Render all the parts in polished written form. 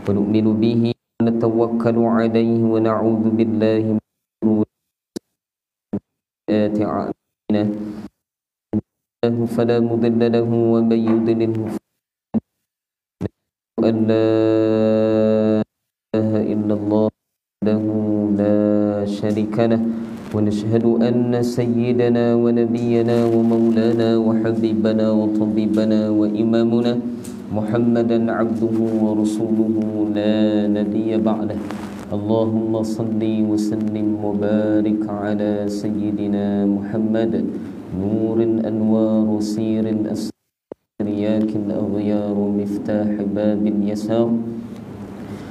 ونؤمن به ونتوكل عليه ونعوذ بالله من شرور أعمالنا فلا مضل له ومن يضلل أن لا إله إلا الله وحده لا شريك له ونشهد أن سيدنا ونبينا ومولانا وحبيبنا وطبيبنا وإمامنا محمدا عبده ورسوله لا نبي بعده اللهم صل وسلم وبارك على سيدنا محمد نور الأنوار سير الأسرار ياك الأغيار مفتاح باب اليسار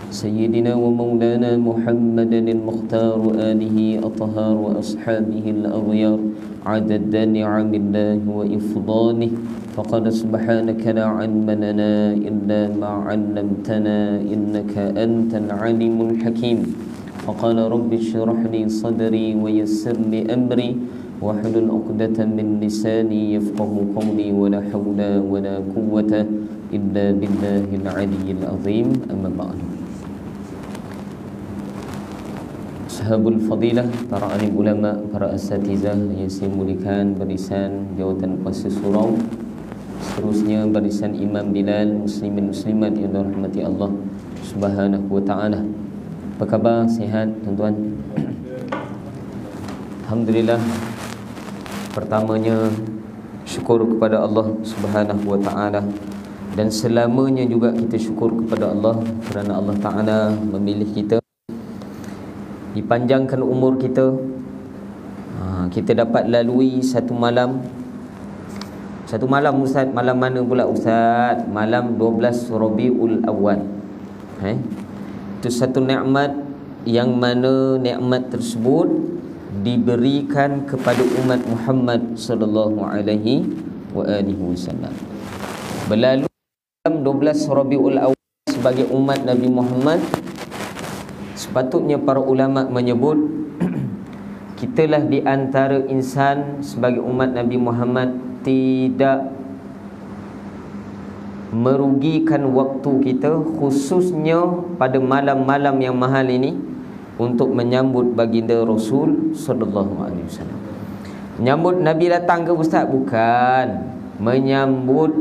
سيدنا ومولانا محمد المختار آله أطهار وأصحابه الأغيار عدد نعم الله وإفضاله فقد سبحانك لا علم لنا إلا ما علمتنا إنك أنت العليم الحكيم فقال رب اشرح لي صدري ويسر لي أمري واحلل عقدة من لساني يفقه قولي ولا حول ولا قوة إلا بالله العلي العظيم أما بعد. Sahabul Fadilah, para alim ulama, para asatizah yang saya muliakan, barisan jawatan puasa surau, seterusnya barisan Imam Bilal, muslimin muslimat yang dirahmati Allah Subhanahu wa taala. Apa khabar? Sihat tuan-tuan? Alhamdulillah. Pertamanya syukur kepada Allah Subhanahu wa taala, dan selamanya juga kita syukur kepada Allah kerana Allah taala memilih kita, dipanjangkan umur kita, kita dapat lalui satu malam. Satu malam Ustaz, malam mana pula Ustaz? Malam 12 Rabiul Awal. Itu satu nikmat yang mana nikmat tersebut diberikan kepada umat Muhammad sallallahu alaihi wasallam. Berlalu dalam 12 Rabiul Awal sebagai umat Nabi Muhammad, sepatutnya para ulama menyebut kitalah di antara insan sebagai umat Nabi Muhammad tidak merugikan waktu kita, khususnya pada malam-malam yang mahal ini, untuk menyambut baginda Rasul sallallahu alaihi wasallam. Menyambut Nabi datang ke Ustaz? Bukan. Menyambut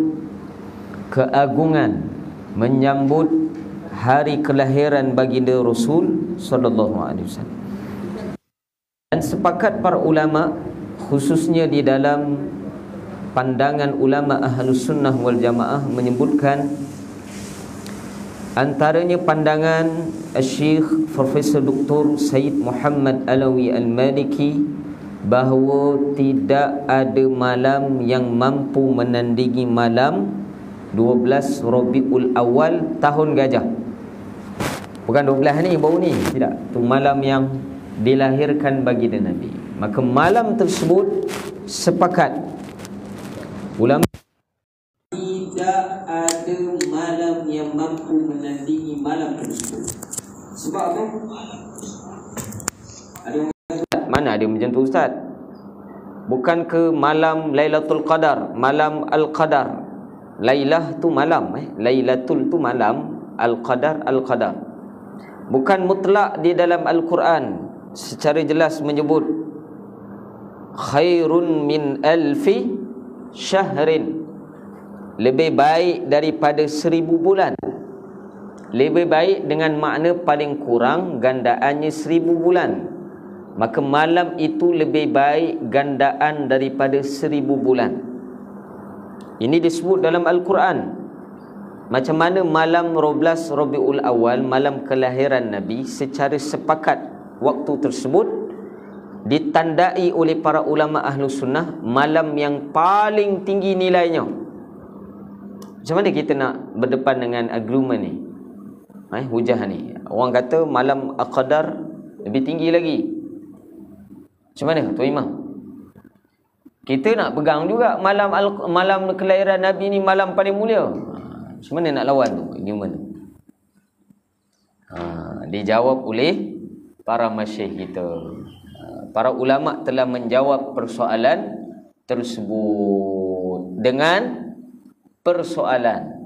keagungan, menyambut hari kelahiran baginda Rasul sallallahu alaihi wasallam. Dan sepakat para ulama, khususnya di dalam pandangan ulama Ahlus Sunnah wal Jamaah, menyebutkan antaranya pandangan Syekh Profesor Dr. Said Muhammad Alawi Al-Maliki, bahawa tidak ada malam yang mampu menandingi malam 12 Rabiul Awal tahun gajah. Bukan 12 ni, baru ni. Tidak. Itu malam yang dilahirkan baginda Nabi. Maka malam tersebut sepakat ulama tidak ada malam yang mampu menandingi malam tersebut. Sebab apa? Ada mana ada macam tu Ustaz? Bukan ke malam Lailatul Qadar, malam Al-Qadar. Lailah tu malam, Lailatul tu malam, Al-Qadar Al-Qadar. Bukan mutlak di dalam Al-Quran secara jelas menyebut khairun min alfi syahrin, lebih baik daripada 1000 bulan. Lebih baik dengan makna paling kurang gandaannya 1000 bulan. Maka malam itu lebih baik gandaan daripada 1000 bulan. Ini disebut dalam Al-Quran. Macam mana malam 12 Rabiul Awal, malam kelahiran Nabi, secara sepakat waktu tersebut ditandai oleh para ulama Ahlus Sunnah malam yang paling tinggi nilainya. Macam mana kita nak berdepan dengan agreement ni? Hujah ni. Orang kata malam Al-Qadar lebih tinggi lagi. Macam mana Tuan Imam? Kita nak pegang juga malam kelahiran Nabi ni malam paling mulia. Macam mana nak lawan tu? Gimana? Dijawab oleh para masyayikh kita. Para ulama telah menjawab persoalan tersebut dengan persoalan.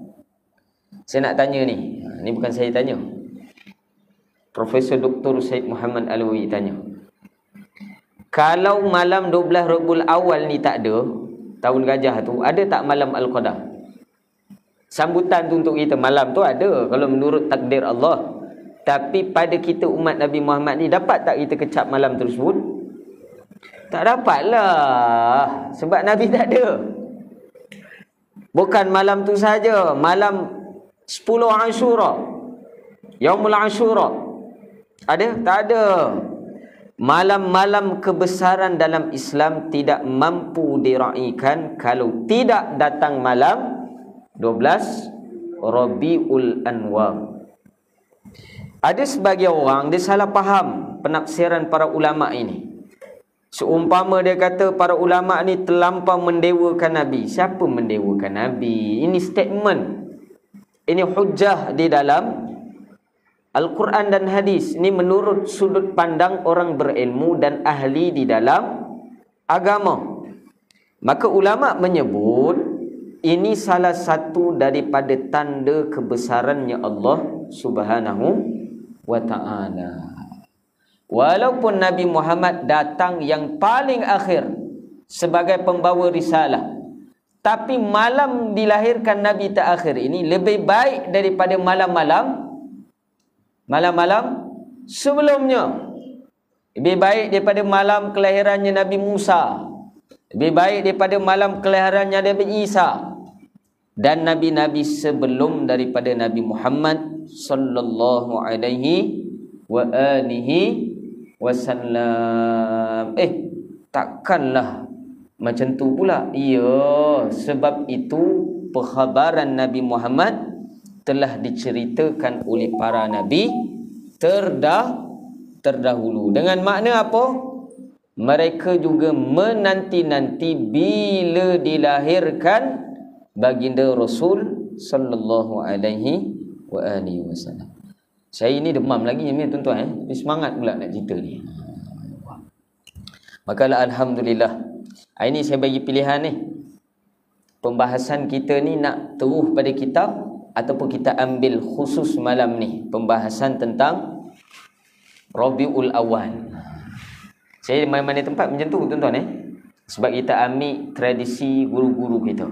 Saya nak tanya ni, Ni bukan saya tanya. Profesor Dr. Syed Muhammad Alawi tanya. Kalau malam 12 Rabiul Awal ni tak ada, tahun gajah tu, ada tak malam Al-Qadar? Sambutan tu untuk kita malam tu ada kalau menurut takdir Allah. Tapi pada kita umat Nabi Muhammad ni, dapat tak kita kecap malam tersebut? Tak dapatlah. Sebab Nabi tak ada. Bukan malam tu saja, malam 10 Ashura, Yaumul Ashura, ada? Tak ada. Malam-malam kebesaran dalam Islam tidak mampu diraikan kalau tidak datang malam 12 Rabiul Anwar. Ada sebagian orang dia salah faham penafsiran para ulama ini. Seumpama dia kata para ulama ni terlampau mendewakan Nabi. Siapa mendewakan Nabi? Ini statement, ini hujah di dalam Al-Quran dan hadis. Ini menurut sudut pandang orang berilmu dan ahli di dalam agama. Maka ulama menyebut ini salah satu daripada tanda kebesarannya Allah Subhanahu wa ta'ala. Walaupun Nabi Muhammad datang yang paling akhir sebagai pembawa risalah, tapi malam dilahirkan Nabi terakhir ini lebih baik daripada malam-malam sebelumnya. Lebih baik daripada malam kelahirannya Nabi Musa, lebih baik daripada malam kelahirannya Nabi Isa dan nabi-nabi sebelum daripada Nabi Muhammad sallallahu alaihi wa alihi wasallam. Takkanlah macam tu pula. Ya, sebab itu perkhabaran Nabi Muhammad telah diceritakan oleh para nabi terdahulu. Dengan makna apa? Mereka juga menanti-nanti bila dilahirkan baginda Rasul sallallahu alaihi wa alihi wasallam. Saya ni demam lagi ni tuan-tuan, tapi semangat pula nak cerita ni. Makalah alhamdulillah. Ini saya bagi pilihan ni. Pembahasan kita ni nak terus pada kitab ataupun kita ambil khusus malam ni pembahasan tentang Rabiul Awal. Saya mana-mana tempat macam tu tuan-tuan sebab kita ambil tradisi guru-guru kita.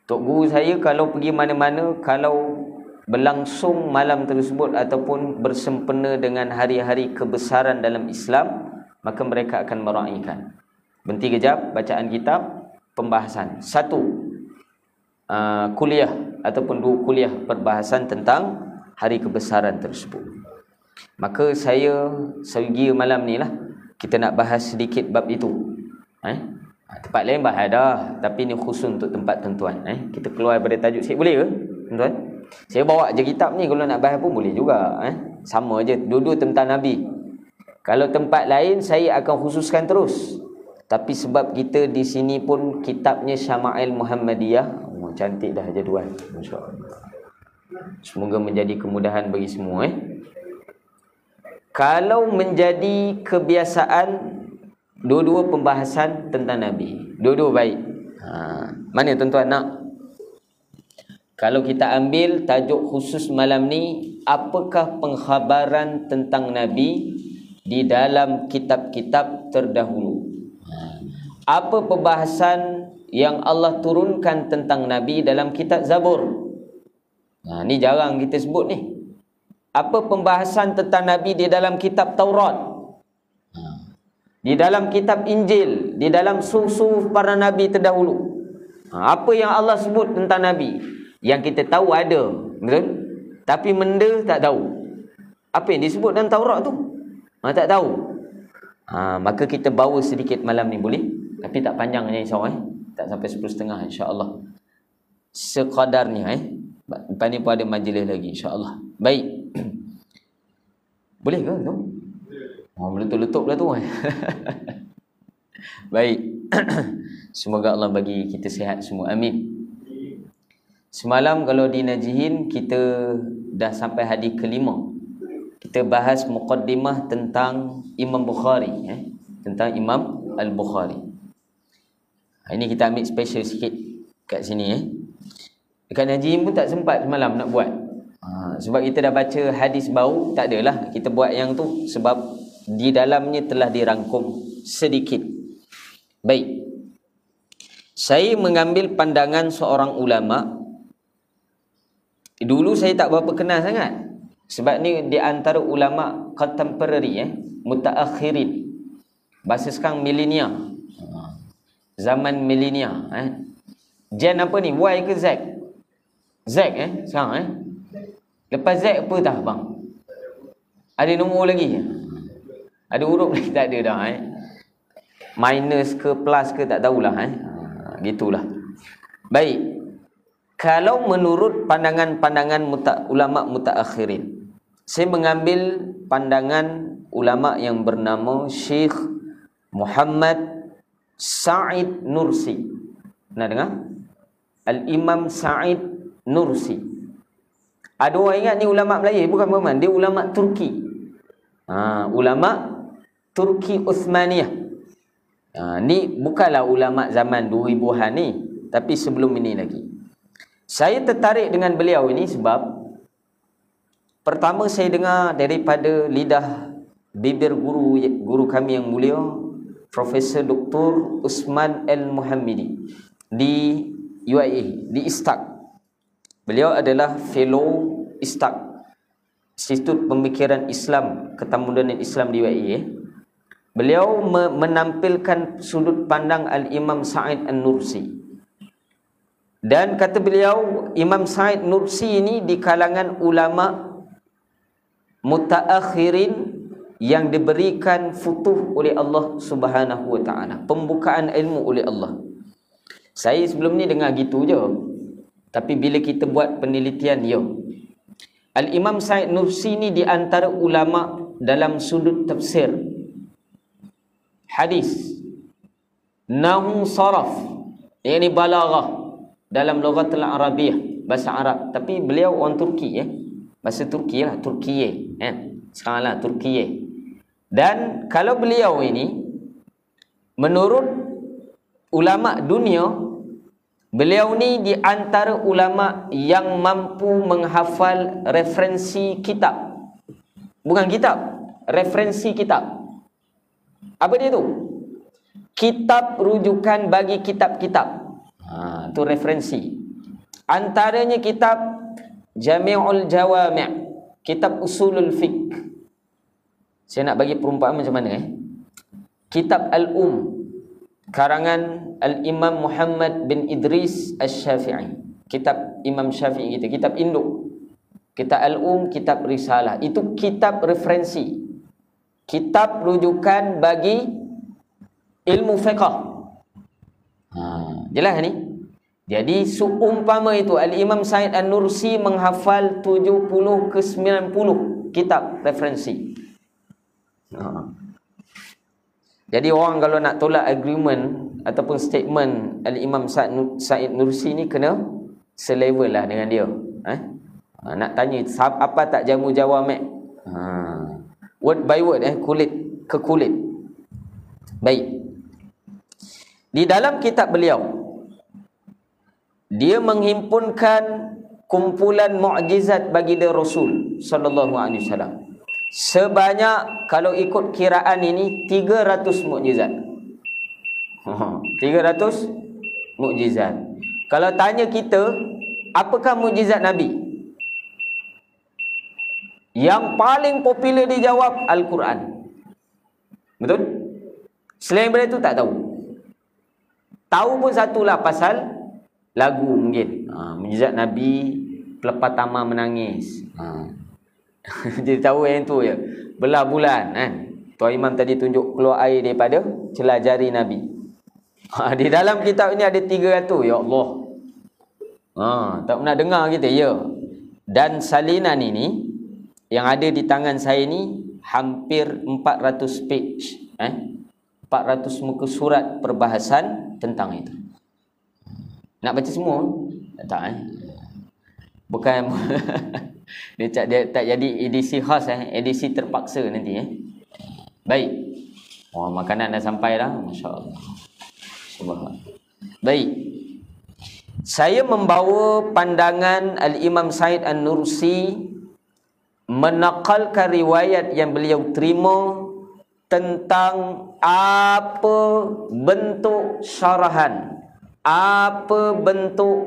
Tok guru saya kalau pergi mana-mana, kalau berlangsung malam tersebut ataupun bersempena dengan hari-hari kebesaran dalam Islam, maka mereka akan meraikan. Berhenti kejap bacaan kitab, pembahasan. Satu kuliah ataupun 2 kuliah perbahasan tentang hari kebesaran tersebut. Maka saya segi malam ni lah kita nak bahas sedikit bab itu. Tempat lain bahas dah, tapi ni khusus untuk tempat tuan-tuan. Kita keluar daripada tajuk sikit, boleh ke tuan-tuan? Saya bawa je kitab ni, kalau nak bahas pun boleh juga. Sama je, dua-dua tentang Nabi. Kalau tempat lain saya akan khususkan terus. Tapi sebab kita di sini pun kitabnya Syama'il Muhammadiyah. Cantik dah jadual, insya-Allah. Semoga menjadi kemudahan bagi semua. Kalau menjadi kebiasaan dua-dua pembahasan tentang Nabi, dua-dua baik. Mana tuan-tuan nak? Kalau kita ambil tajuk khusus malam ni, apakah pengkhabaran tentang Nabi di dalam kitab-kitab terdahulu? Apa pembahasan yang Allah turunkan tentang Nabi dalam kitab Zabur? Ni jarang kita sebut ni. Apa pembahasan tentang Nabi di dalam kitab Taurat? Di dalam kitab Injil, di dalam suhuf para nabi terdahulu. Apa yang Allah sebut tentang Nabi? Yang kita tahu ada, betul? Tapi benda tak tahu. Apa yang disebut dalam Taurat tu? Tak tahu. Maka kita bawa sedikit malam ni boleh? Tapi tak panjangnya insya-Allah. Tak sampai 10.30 insya-Allah. Sekadarnya lepas ni pun ada majlis lagi insya-Allah. Baik. Boleh ke tu? Meletup-letup lah tu. Baik. Semoga Allah bagi kita sihat semua. Amin. Semalam kalau di Najihin kita dah sampai hadis ke-5. Kita bahas muqaddimah tentang Imam Bukhari. Tentang Imam Al-Bukhari. Ini kita ambil special sikit kat sini. Dekat Najihin pun tak sempat semalam nak buat. Sebab kita dah baca hadis baru, tak adalah kita buat yang tu, sebab di dalamnya telah dirangkum sedikit. Baik, saya mengambil pandangan seorang ulama. Dulu saya tak berapa kenal sangat, sebab ni di antara ulama contemporary, mutaakhirin. Bahasa sekarang milenial, zaman milenial. Gen apa ni, Y ke Z? Z sekarang Lepas Z apa dah bang? Ada nombor lagi? Ada huruf lagi? Tak ada dah Minus ke plus ke tak tahulah gitulah. Baik, kalau menurut pandangan-pandangan ulama mutaakhirin, saya mengambil pandangan ulama yang bernama Syekh Muhammad Sa'id Nursi. Pernah dengar? Al-Imam Sa'id Nursi. Ada orang ingat ni ulama Melayu, bukan Muhammad, dia ulama Turki. Ulama Turki Uthmaniyah. Ni bukanlah ulama zaman 2000-an ni, tapi sebelum ini lagi. Saya tertarik dengan beliau ini sebab pertama saya dengar daripada lidah bibir guru kami yang mulia, Profesor Dr. Usman Al-Muhammidi di UAE, di ISTAK. Beliau adalah fellow ISTAK, Institut Pemikiran Islam, Ketamudanan Islam di UAE. Beliau menampilkan sudut pandang Al-Imam Sa'id An-Nursi. Dan kata beliau, Imam Sa'id Nursi ini di kalangan ulama mutaakhirin yang diberikan futuh oleh Allah Subhanahu wa taala, pembukaan ilmu oleh Allah. Saya sebelum ni dengar gitu je, tapi bila kita buat penelitian, Al-Imam Sa'id Nursi ni di antara ulama dalam sudut tafsir, hadis, nahwu, saraf, yakni balaghah dalam lughatul Arabiah, bahasa Arab. Tapi beliau orang Turki, bahasa Turki lah, Turkiye, sekarang lah Turkiye. Dan kalau beliau ini, menurut ulama dunia, beliau ni di antara ulama yang mampu menghafal referensi kitab. Bukan kitab, referensi kitab. Apa dia tu? Kitab rujukan bagi kitab-kitab. Itu referensi. Antaranya kitab Jami'ul Jawami', kitab Usulul Fiqh. Saya nak bagi perumpamaan macam mana Kitab karangan Al-Imam Muhammad bin Idris Asy-Syafi'i. Kitab Imam Syafi'i kita, kitab induk. Kitab kitab risalah. Itu kitab referensi, kitab rujukan bagi ilmu fiqh. Jelas ni? Jadi seumpama itu Al-Imam Sa'id An-Nursi menghafal 70 ke 90 kitab referensi. Jadi orang kalau nak tolak agreement ataupun statement Al-Imam Sa'id Nursi ni, kena selevel lah dengan dia. Nak tanya apa tak jamu jawami', word by word, kulit ke kulit. Baik, di dalam kitab beliau, dia menghimpunkan kumpulan mukjizat baginda Rasul sallallahu alaihi wasallam. Sebanyak, kalau ikut kiraan ini, 300 mukjizat. 300 mukjizat. Kalau tanya kita, apakah mukjizat Nabi? Yang paling popular dijawab Al-Quran. Betul? Selain daripada itu tak tahu. Tahu pun satulah, pasal lagu mungkin. Mukjizat Nabi pelepah tamar menangis. Jadi tahu yang tu je. Belah bulan, Tuan Imam tadi tunjuk keluar air daripada celah jari Nabi. Di dalam kitab ini ada 300. Ya Allah. Tak pernah dengar kita, Dan salinan ini yang ada di tangan saya ni hampir 400 page, 400 muka surat perbahasan tentang itu. Nak baca semua? Tak, Bukan dia tak jadi edisi khas, edisi terpaksa nanti, Baik. Makanan dah sampai dah, masya-Allah. Subhanallah. Baik. Saya membawa pandangan Al-Imam Sa'id An-Nursi menakalkan riwayat yang beliau terima tentang apa bentuk syarahan, apa bentuk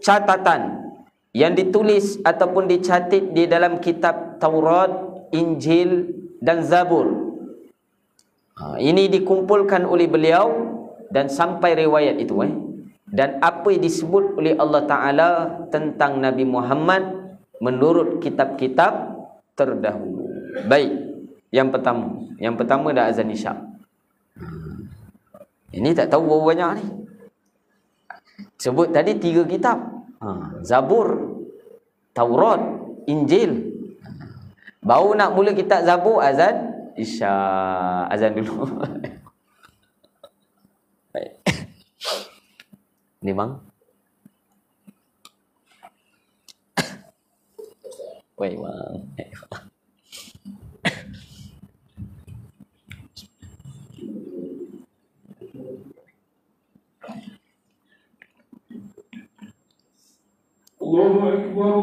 catatan yang ditulis ataupun dicatat di dalam kitab Taurat, Injil dan Zabur. Ini dikumpulkan oleh beliau dan sampai riwayat itu dan apa yang disebut oleh Allah Ta'ala tentang Nabi Muhammad menurut kitab-kitab terdahulu. Baik, yang pertama dah azan isyak. Ini tak tahu berapa banyak ni. Sebut tadi 3 kitab, Zabur, Taurat, Injil. Baru nak mula kitab Zabur, azan isyak. Azan dulu. Baik. Ni bang. Wei bang. Allahu Akbar,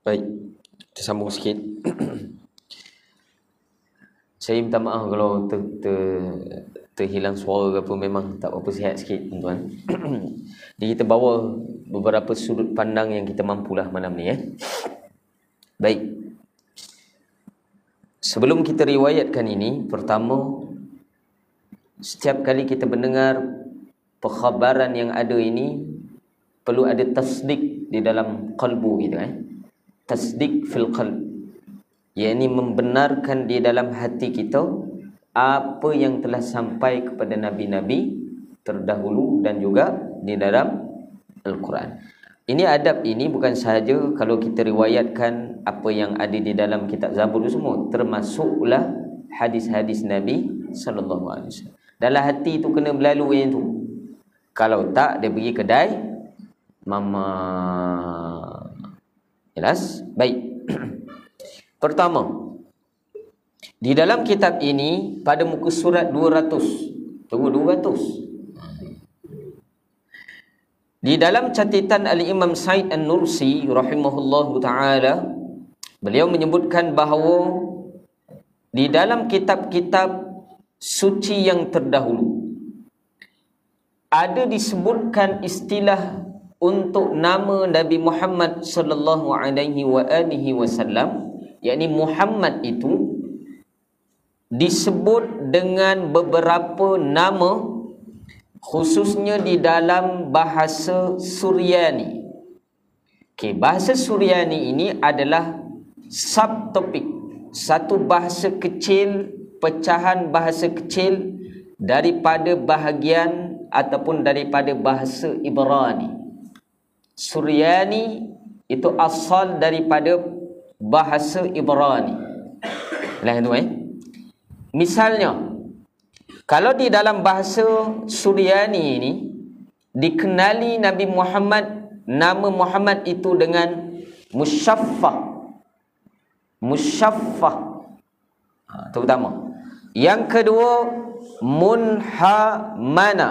Baik, kita sambung sikit. Saya minta maaf kalau terhilang suara ke apa, memang tak apa, sihat sikit tuan-tuan. Jadi kita bawa beberapa sudut pandang yang kita mampulah malam ni. Baik, Sebelum kita riwayatkan ini, pertama, setiap kali kita mendengar perkhabaran yang ada ini, perlu ada tasdik di dalam qalbu kita, tasdik fil qalb, yakni membenarkan di dalam hati kita apa yang telah sampai kepada nabi-nabi terdahulu dan juga di dalam Al-Quran. Ini adab ini bukan sahaja kalau kita riwayatkan apa yang ada di dalam kitab Zabur semua, termasuklah hadis-hadis Nabi sallallahu alaihi wasallam. Dalam hati tu kena melalui yang tu. Kalau tak, dia pergi kedai mama. Jelas? Baik. Pertama, di dalam kitab ini pada muka surat 200. Tunggu 200. Di dalam catatan Al-Imam Said An-Nursi rahimahullahu ta'ala, beliau menyebutkan bahawa di dalam kitab-kitab suci yang terdahulu ada disebutkan istilah untuk nama Nabi Muhammad sallallahu alaihi wasallam, yakni Muhammad itu disebut dengan beberapa nama, khususnya di dalam bahasa Suryani. Okey, bahasa Suryani ini adalah subtopik, satu bahasa kecil, pecahan bahasa kecil daripada bahagian ataupun daripada bahasa Ibrani. Suryani itu asal daripada bahasa Ibrani. Lain tu Misalnya, kalau di dalam bahasa Suryani ini dikenali Nabi Muhammad, nama Muhammad itu dengan musyaffah. Musyaffah. Itu pertama. Yang kedua, munhamana.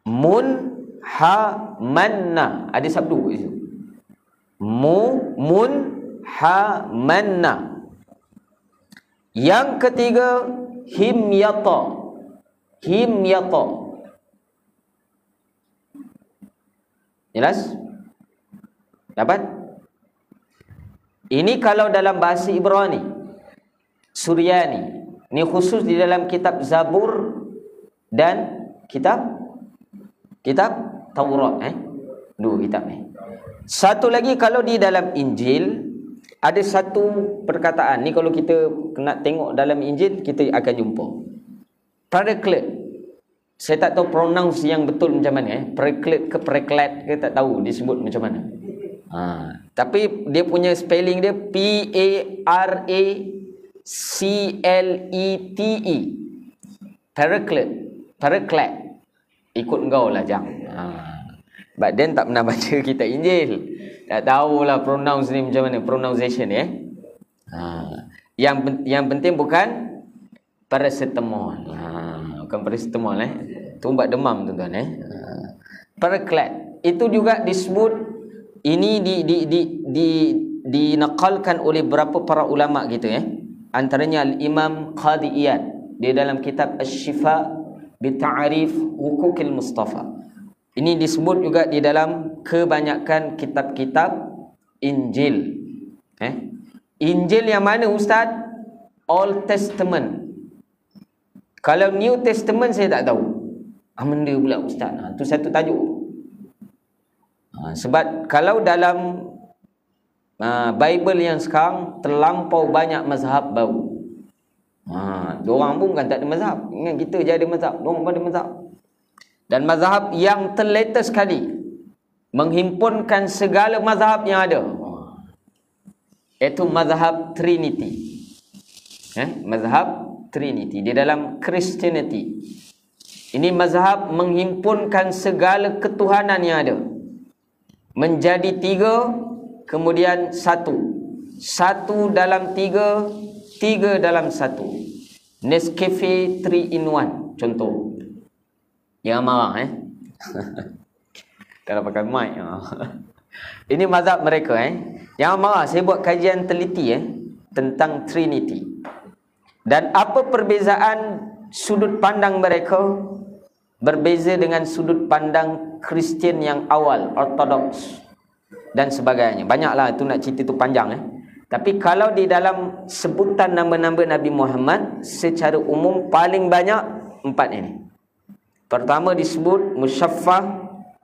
Munhamana. Ada sabdu itu. Munhamana. Yang ketiga, himyata. Himyata. Jelas? Dapat? Ini kalau dalam bahasa Ibrani, Suryani. Ini khusus di dalam kitab Zabur dan kitab Taurat. Dua kitab ni. Satu lagi kalau di dalam Injil, ada satu perkataan. Ni kalau kita nak tengok dalam Injil, kita akan jumpa. Paraclete. Saya tak tahu pronounce yang betul macam mana. Paraclete ke paraclete ke tak tahu disebut macam mana. Tapi dia punya spelling dia P-A-R-A-C-L-E-T-E. Paraclete. Paraclete. Ikut engkau lah Jang. But then tak pernah baca kitab Injil. Tak tahulah pronounce ni macam mana. Pronunciation Yang penting bukan paracetamol. Bukan paracetamol tu ubat demam tuan-tuan Paraclete. Itu juga disebut, ini dinakalkan oleh beberapa para ulama gitu Antaranya Al-Imam Qadi Iyad di dalam kitab Asy-Syifa bi Ta'rif Huquqil Mustafa. Ini disebut juga di dalam kebanyakan kitab-kitab Injil. Injil yang mana Ustaz? Old Testament. Kalau New Testament saya tak tahu. Benda pula Ustaz. Itu satu tajuk. Sebab kalau dalam Bible yang sekarang terlampau banyak mazhab baru. Diorang pun kan tak ada mazhab. Ingat kita je ada mazhab. Diorang pun ada mazhab. Dan mazhab yang terletak sekali menghimpunkan segala mazhab yang ada, iaitu mazhab Trinity. Mazhab Trinity di dalam Christianity. Ini mazhab menghimpunkan segala ketuhanan yang ada menjadi tiga, kemudian satu. Satu dalam tiga, tiga dalam satu. Nescafe 3 in 1 contoh. Jangan marah kalau pakai mic. Ini mazhab mereka Jangan marah, saya buat kajian teliti tentang Trinity. Dan apa perbezaan sudut pandang mereka berbeza dengan sudut pandang Kristian yang awal, Ortodoks dan sebagainya. Banyaklah itu nak cerita tu panjang Tapi kalau di dalam sebutan nama-nama Nabi Muhammad secara umum paling banyak 4 ini. Pertama disebut musyaffah,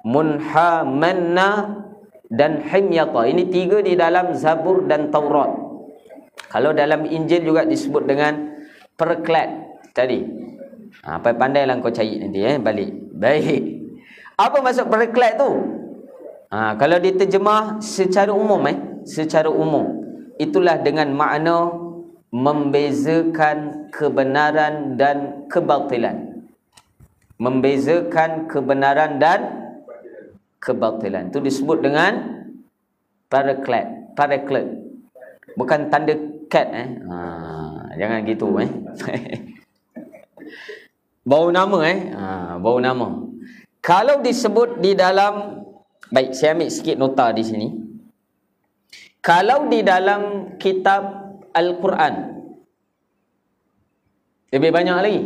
munha, manna dan himyata. Ini 3 di dalam Zabur dan Taurat. Kalau dalam Injil juga disebut dengan perklat tadi. Pandai-pandailah kau cari nanti balik. Baik. Apa maksud perklat tu? Kalau diterjemah secara umum secara umum, itulah dengan makna membezakan kebenaran dan kebatilan. Membezakan kebenaran dan kebatilan. Itu disebut dengan paraclet. Bukan tanda cat jangan gitu Bau nama bau nama. Kalau disebut di dalam, baik saya ambil sikit nota di sini. Kalau di dalam kitab Al-Quran lebih banyak lagi.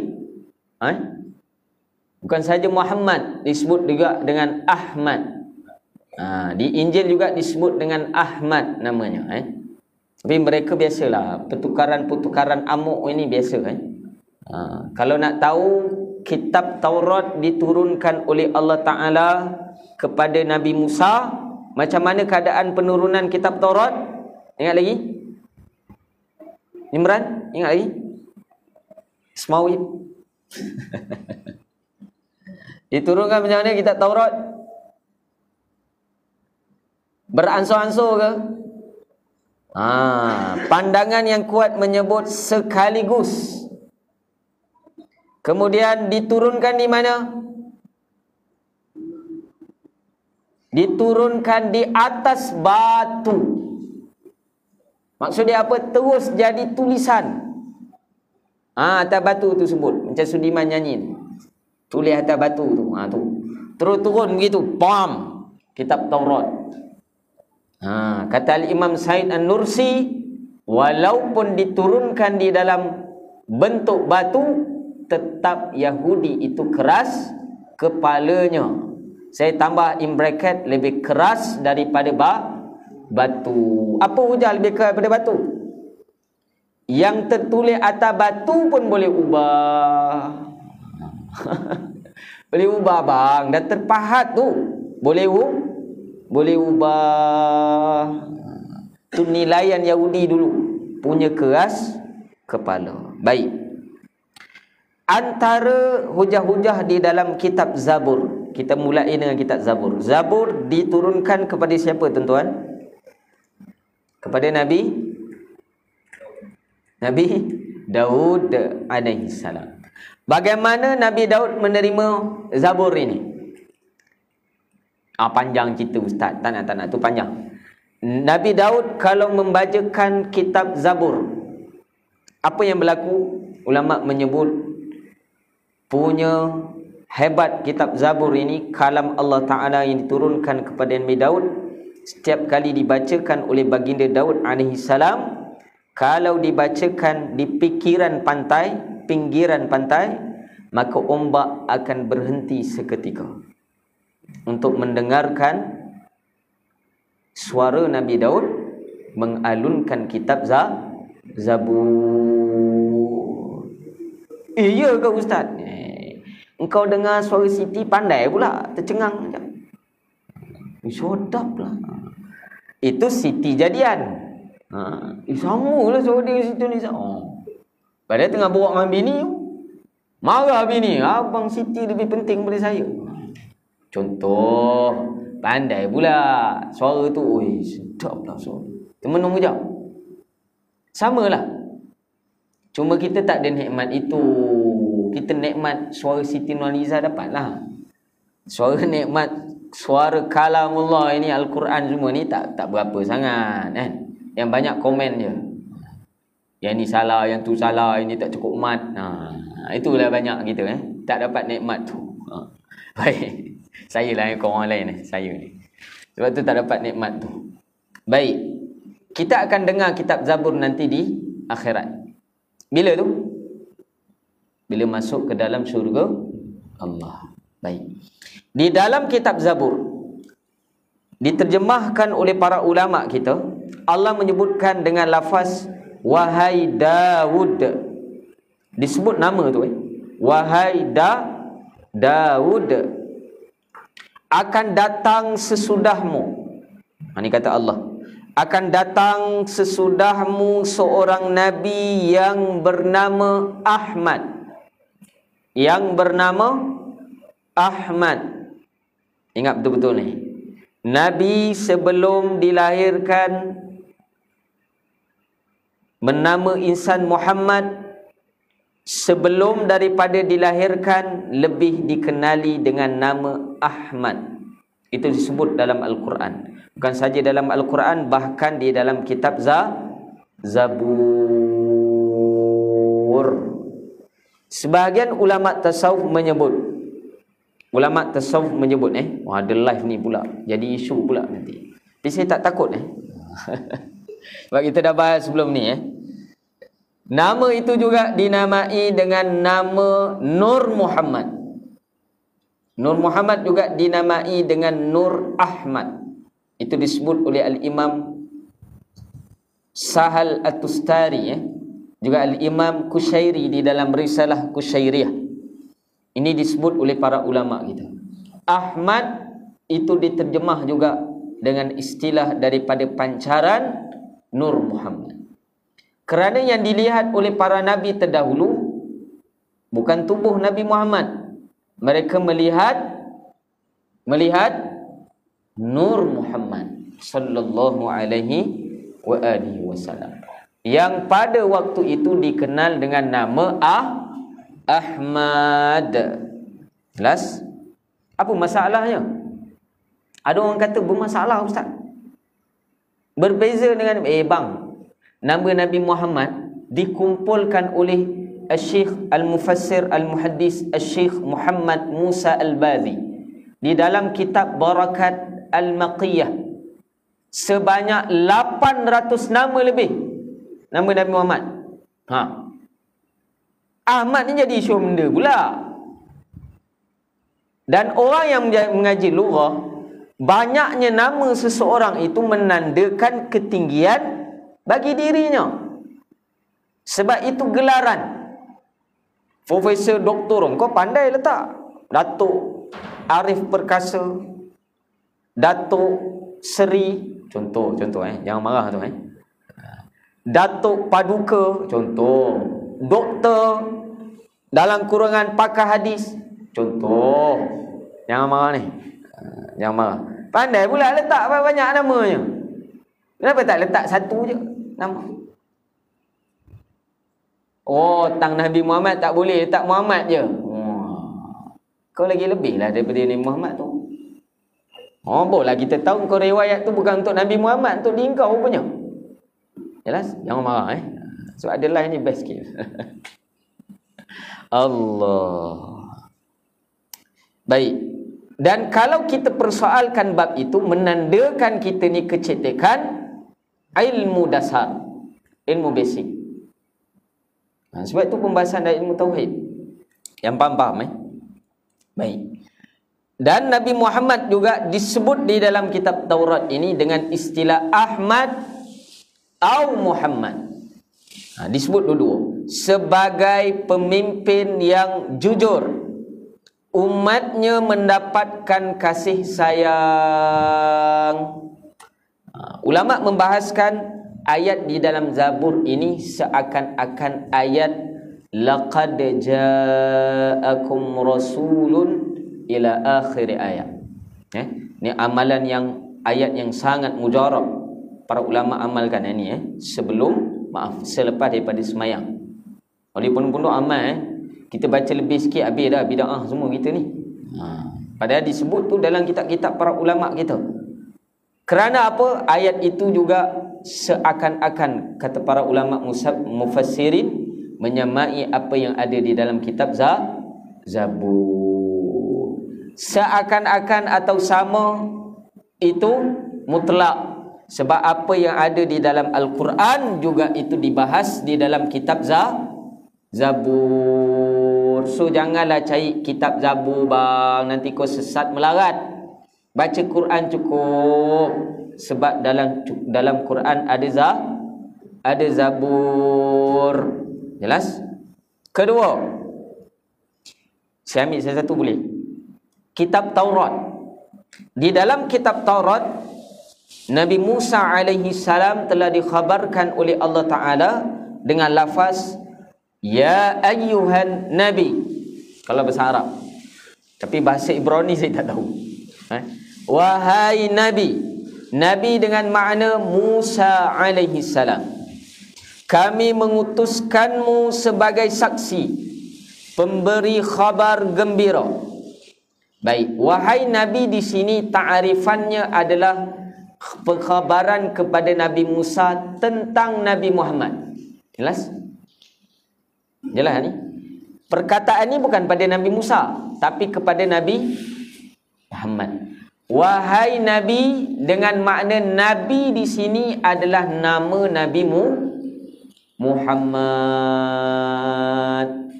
Bukan saja Muhammad, disebut juga dengan Ahmad. Di Injil juga disebut dengan Ahmad namanya. Tapi mereka biasalah, pertukaran amuk ini biasa. Kalau nak tahu, kitab Taurat diturunkan oleh Allah Ta'ala kepada Nabi Musa. Macam mana keadaan penurunan kitab Taurat? Ingat lagi? Imran, ingat lagi? Ismail. Diturunkan macam mana kitab Taurat? Beransur-ansur ke? Pandangan yang kuat menyebut sekaligus. Kemudian diturunkan di mana? Diturunkan di atas batu. Maksudnya apa? Terus jadi tulisan. Atas batu tu sebut. Macam Sudiman nyanyi. Tulis atas batu tu. Terus turun begitu. Pam. Kitab Taurat. Kata Al-Imam Said An-Nursi, walaupun diturunkan di dalam bentuk batu, tetap Yahudi itu keras kepalanya. Saya tambah in bracket, lebih keras daripada batu. Apa hujah lebih keras daripada batu? Yang tertulis atas batu pun boleh ubah. Boleh ubah bang. Dah terpahat tu. Boleh ubah. Itu nilaian Yahudi dulu. Punya keras kepala. Baik. Antara hujah-hujah di dalam kitab Zabur. Kita mulai dengan kitab Zabur. Zabur diturunkan kepada siapa tuan-tuan? Kepada Nabi Daud alaihi salam. Bagaimana Nabi Daud menerima Zabur ini? Panjang cerita ustaz. Tak nak tu panjang. Nabi Daud kalau membacakan kitab Zabur, apa yang berlaku? Ulama menyebut punya hebat kitab Zabur ini, kalam Allah Ta'ala yang diturunkan kepada Nabi Daud. Setiap kali dibacakan oleh baginda Daud alaihi salam, kalau dibacakan di pinggiran pantai, maka ombak akan berhenti seketika untuk mendengarkan suara Nabi Daud mengalunkan kitab Zabur. Ya ke ustaz? Engkau dengar suara Siti pandai pula, tercengang macam. Sedaplah. Itu Siti jadian. Sama lah suara dia situ ni. Padahal tengah borak dengan bini. Marah bini. Abang Siti lebih penting daripada saya. Contoh, pandai pula suara tu. Sedaplah suara. Temenung kejap. Samalah. Cuma kita tak ada nikmat itu. Kita nikmat suara Siti Nurhaliza dapatlah. Suara kalamullah ini, Al-Quran semua ni tak berapa sangat kan. Yang banyak komen je. Yang ni salah, yang tu salah, ini tak cukup mat. Itulah banyak kita tak dapat nikmat tu. Baik. Saya lah yang orang lain saya ni. Sebab tu tak dapat nikmat tu. Baik. Kita akan dengar kitab Zabur nanti di akhirat. Bila tu? Bila masuk ke dalam syurga Allah. Baik. Di dalam kitab Zabur diterjemahkan oleh para ulama kita, Allah menyebutkan dengan lafaz wahai Daud. Disebut nama tu wahai Daud, akan datang sesudahmu. Ini kata Allah, akan datang sesudahmu seorang nabi yang bernama Ahmad. Yang bernama Ahmad. Ingat betul-betul ni. Nabi sebelum dilahirkan bernama insan Muhammad. Sebelum daripada dilahirkan lebih dikenali dengan nama Ahmad. Itu disebut dalam Al-Quran. Bukan saja dalam Al-Quran, bahkan di dalam kitab Zabur. Sebahagian ulama tasawuf menyebut, wah ada live ni pula, jadi isu pula nanti. Tapi saya tak takut sebab kita dah bahas sebelum ni Nama itu juga dinamai dengan nama Nur Muhammad. Nur Muhammad juga dinamai dengan Nur Ahmad. Itu disebut oleh Al-Imam Sahal At-Tustari juga Al-Imam Kushairi di dalam Risalah Kushairiyah. Ini disebut oleh para ulama kita. Ahmad itu diterjemah juga dengan istilah daripada pancaran Nur Muhammad. Kerana yang dilihat oleh para nabi terdahulu bukan tubuh Nabi Muhammad. Mereka melihat Nur Muhammad sallallahu alaihi wa alihi wasallam, yang pada waktu itu dikenal dengan nama Ahmad. Jelas? Apa masalahnya? Ada orang kata bermasalah ustaz. Berbeza dengan bang, nama Nabi Muhammad dikumpulkan oleh Al-Syekh Al-Mufassir Al-Muhaddis Al-Syekh Muhammad Musa Al-Badhi di dalam kitab Barakat Al-Maqiyah. Sebanyak 800 nama lebih nama Nabi Muhammad. Ahmad ni jadi isu benda pula. Dan orang yang mengaji lughah, banyaknya nama seseorang itu menandakan ketinggian bagi dirinya. Sebab itu gelaran. Profesor, doktor, kau pandai letak. Datuk Arif Perkasa, Datuk Seri, contoh jangan marah tu Datuk Paduka, contoh. Doktor dalam kurungan pakar hadis, contoh. Jangan marah ni. Jangan marah. Pandai pula letak banyak namanya. Kenapa tak letak satu je nama? Oh, tang Nabi Muhammad tak boleh letak Muhammad je. Kau lagi lebih lah daripada Nabi Muhammad tu. Boleh kita tahu kau riwayat tu bukan untuk Nabi Muhammad, untuk diri kau rupanya. Jelas? Jangan marah So ada line ni best sikit. Allah. Baik. Dan kalau kita persoalkan bab itu, menandakan kita ni kecetekan ilmu dasar, ilmu basic. Sebab itu pembahasan dari ilmu tauhid yang faham Baik. Dan Nabi Muhammad juga disebut di dalam kitab Taurat ini dengan istilah Ahmad atau Muhammad. Disebut dua-dua sebagai pemimpin yang jujur. Umatnya mendapatkan kasih sayang. Ulama membahaskan ayat di dalam Zabur ini seakan-akan ayat laqad ja'akum rasulun ila akhir ayat. Ini amalan yang ayat yang sangat mujarab. Para ulama amalkan ini selepas daripada semayang. Oleh pun amal kita baca lebih sikit habis dah bid'ah semua kita ni. Padahal disebut tu dalam kitab-kitab para ulama kita. Kerana apa? Ayat itu juga seakan-akan kata para ulama mufassirin menyamai apa yang ada di dalam kitab Zabur. Seakan-akan atau sama itu mutlak. Sebab apa yang ada di dalam Al-Quran juga itu dibahas di dalam kitab Zabur. So janganlah cari kitab Zabur bang, nanti kau sesat melarat. Baca Quran cukup. Sebab dalam Quran ada Zabur. Jelas? Kedua, saya ambil satu boleh. Kitab Taurat. Di dalam kitab Taurat, Nabi Musa alaihi salam telah dikhabarkan oleh Allah Ta'ala dengan lafaz Ya ayyuhan Nabi, kalau bahasa Arab. Tapi bahasa Ibrani saya tak tahu. Wahai Nabi. Nabi dengan makna Musa alaihi salam. Kami mengutuskanmu sebagai saksi, pemberi khabar gembira. Baik, wahai Nabi di sini ta'arifannya adalah pengkhabaran kepada Nabi Musa tentang Nabi Muhammad. Jelas? Jelas ni? Perkataan ni bukan pada Nabi Musa, tapi kepada Nabi Muhammad. Wahai Nabi dengan makna Nabi di sini adalah nama Nabi Muhammad.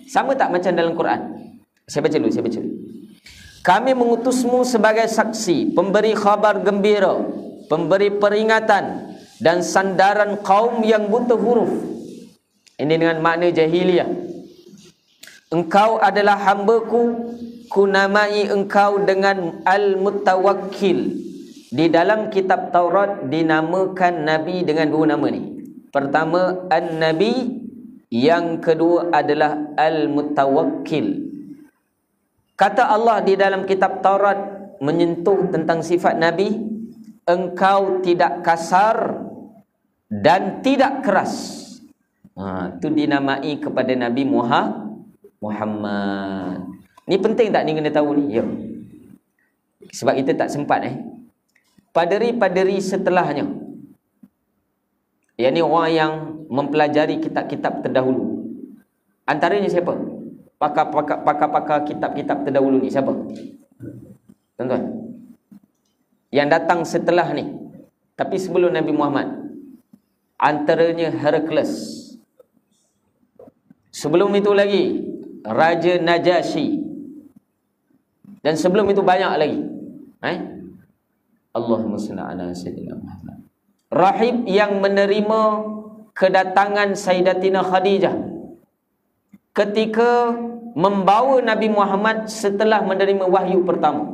Sama tak macam dalam Quran? Saya baca dulu. Kami mengutusmu sebagai saksi, pemberi khabar gembira, pemberi peringatan dan sandaran kaum yang buta huruf. Ini dengan makna jahiliyah. Engkau adalah hamba-Ku, ku namai engkau dengan Al-Mutawakkil. Di dalam kitab Taurat dinamakan Nabi dengan dua nama ni. Pertama An-Nabi, yang kedua adalah Al-Mutawakkil. Kata Allah di dalam kitab Taurat menyentuh tentang sifat Nabi, engkau tidak kasar dan tidak keras. Itu dinamai kepada Nabi Muhammad. Ni penting tak ni kena tahu ni? Ya. Sebab kita tak sempat Paderi-paderi setelahnya, yang ni orang yang mempelajari kitab-kitab terdahulu. Antaranya siapa? Pakar-pakar kitab-kitab terdahulu ni siapa? Tuan-tuan, yang datang setelah ni tapi sebelum Nabi Muhammad. Antaranya Herakles. Sebelum itu lagi Raja Najasyi. Dan sebelum itu banyak lagi. Allahumma salli ala sayyidina Muhammad. Rahib yang menerima kedatangan Sayyidatina Khadijah ketika membawa Nabi Muhammad setelah menerima wahyu pertama.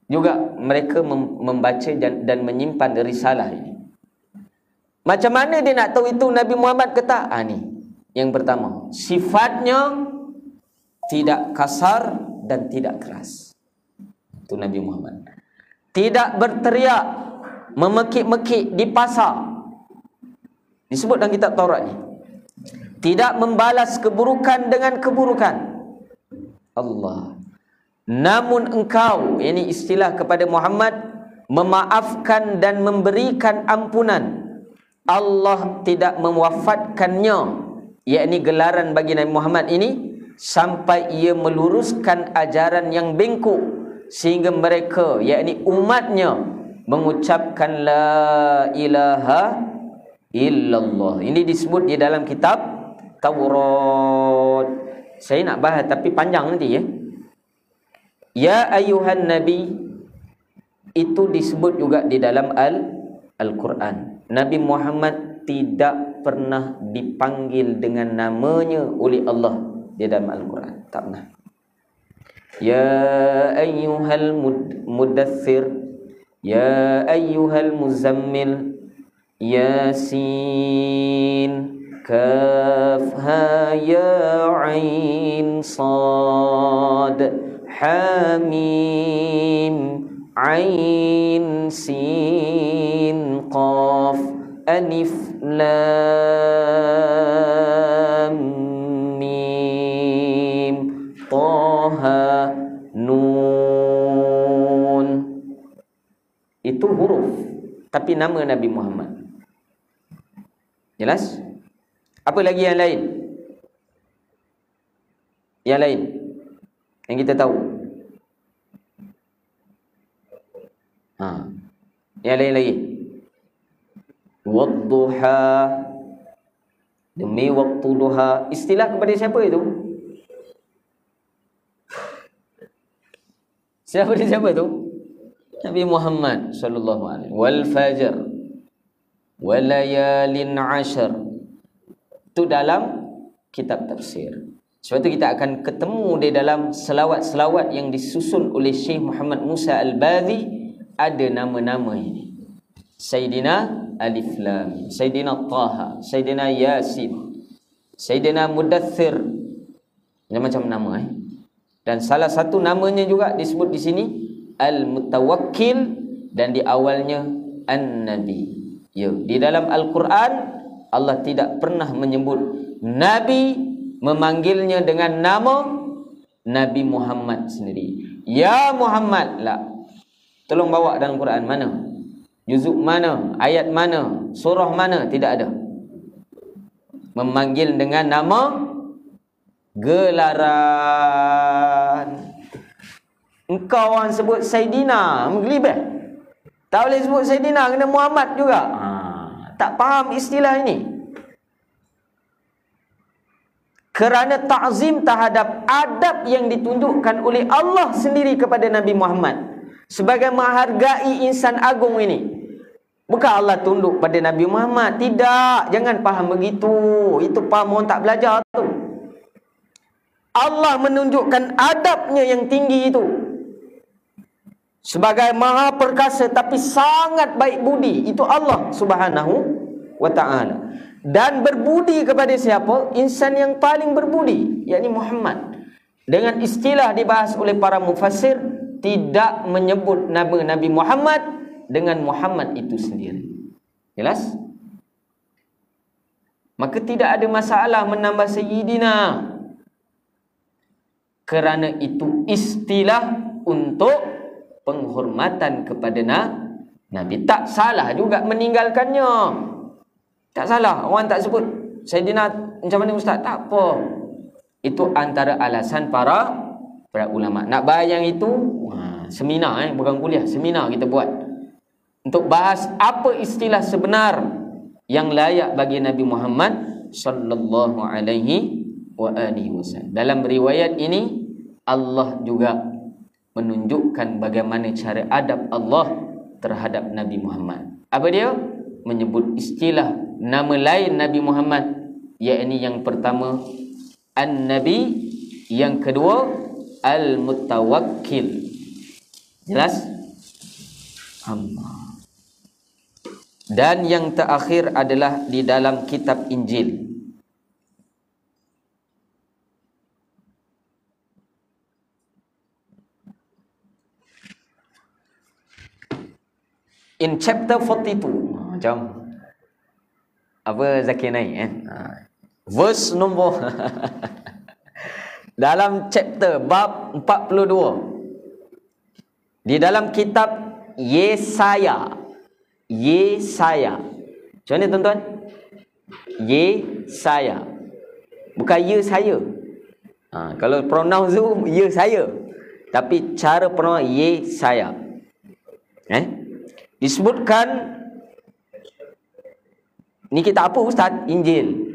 Juga mereka membaca dan menyimpan risalah ini. Macam mana dia nak tahu itu Nabi Muhammad ke tak? Ni yang pertama, sifatnya tidak kasar dan tidak keras. Itu Nabi Muhammad. Tidak berteriak, memekik-mekik di pasar. Disebut dalam kitab Taurat ni. Tidak membalas keburukan dengan keburukan. Allah. Namun engkau, ini istilah kepada Muhammad, memaafkan dan memberikan ampunan. Allah tidak mewafatkannya, yakni gelaran bagi Nabi Muhammad ini, sampai ia meluruskan ajaran yang bengkok, sehingga mereka, yakni umatnya, mengucapkan la ilaha illallah. Ini disebut di dalam kitab Taurat. Saya nak bahas tapi panjang nanti Ya ayuhan Nabi itu disebut juga di dalam Al-Quran. Nabi Muhammad tidak pernah dipanggil dengan namanya oleh Allah di dalam Al-Quran. Tak pernah. Ya ayyuhal mudaththir, ya ayyuhal muzammil, Yasin, Kaf ha ya ain sad, Hamim, Ain Sin Qaf, Alif Lam Mim, Taha Nun. Itu huruf, tapi nama Nabi Muhammad. Jelas? Apa lagi yang lain? Yang lain yang kita tahu. Yang lain lagi. Wadduha, demi waktu duha. Istilah kepada siapa itu? Siapa itu? Nabi Muhammad sallallahu alaihi wal fajr wal layalin ashar. Itu dalam kitab tafsir. Sebab itu kita akan ketemu di dalam selawat-selawat yang disusun oleh Syekh Muhammad Musa Al-Badhi, ada nama-nama ini. Sayyidina Alif Lam, Sayyidina Taha, Sayyidina Yasin, Sayyidina Mudaththir, macam-macam nama. Dan salah satu namanya juga disebut di sini Al-Mutawakkil, dan di awalnya An-Nabi. Ya, di dalam Al-Quran Allah tidak pernah menyebut Nabi, memanggilnya dengan nama Nabi Muhammad sendiri. Ya Muhammad lah. Tolong bawa dalam Quran mana? Juzuk mana? Ayat mana? Surah mana? Tidak ada. Memanggil dengan nama gelaran. Engkau orang sebut Sayyidina, menggelibah. Tak boleh sebut Sayyidina, kena Muhammad juga. Tak faham istilah ini. Kerana ta'zim terhadap adab yang ditunjukkan oleh Allah sendiri kepada Nabi Muhammad, sebagai menghargai insan agung ini. Bukan Allah tunduk pada Nabi Muhammad. Tidak, jangan faham begitu. Itu faham orang tak belajar tu. Allah menunjukkan adabnya yang tinggi itu, sebagai maha perkasa tapi sangat baik budi. Itu Allah subhanahu wa ta'ala. Dan berbudi kepada siapa? Insan yang paling berbudi, yakni Muhammad. Dengan istilah dibahas oleh para mufassir, tidak menyebut nama Nabi Muhammad dengan Muhammad itu sendiri. Jelas? Maka tidak ada masalah menambah Sayyidina, kerana itu istilah untuk penghormatan kepada Nabi. Tak salah juga meninggalkannya. Tak salah. Orang tak sebut Sayyidina macam mana Ustaz? Tak apa. Itu antara alasan para ulama. Nak bayang itu, seminar, bukan kuliah, seminar kita buat untuk bahas apa istilah sebenar yang layak bagi Nabi Muhammad sallallahu alaihi wasallam. Dalam riwayat ini Allah juga menunjukkan bagaimana cara adab Allah terhadap Nabi Muhammad. Apa dia? Menyebut istilah nama lain Nabi Muhammad, yakni yang pertama An-Nabi, yang kedua Al-Mutawakkil. Jelas? Allah. Dan yang terakhir adalah di dalam kitab Injil. In chapter 42. Macam apa Zakir naik verse nombor dalam chapter bab 42 di dalam kitab Yesaya. Macam mana tuan-tuan? Yesaya, bukan ya saya. Kalau pronoun tu ya saya, tapi cara pronoun Yesaya. Disebutkan ni kita apa Ustaz? Injil.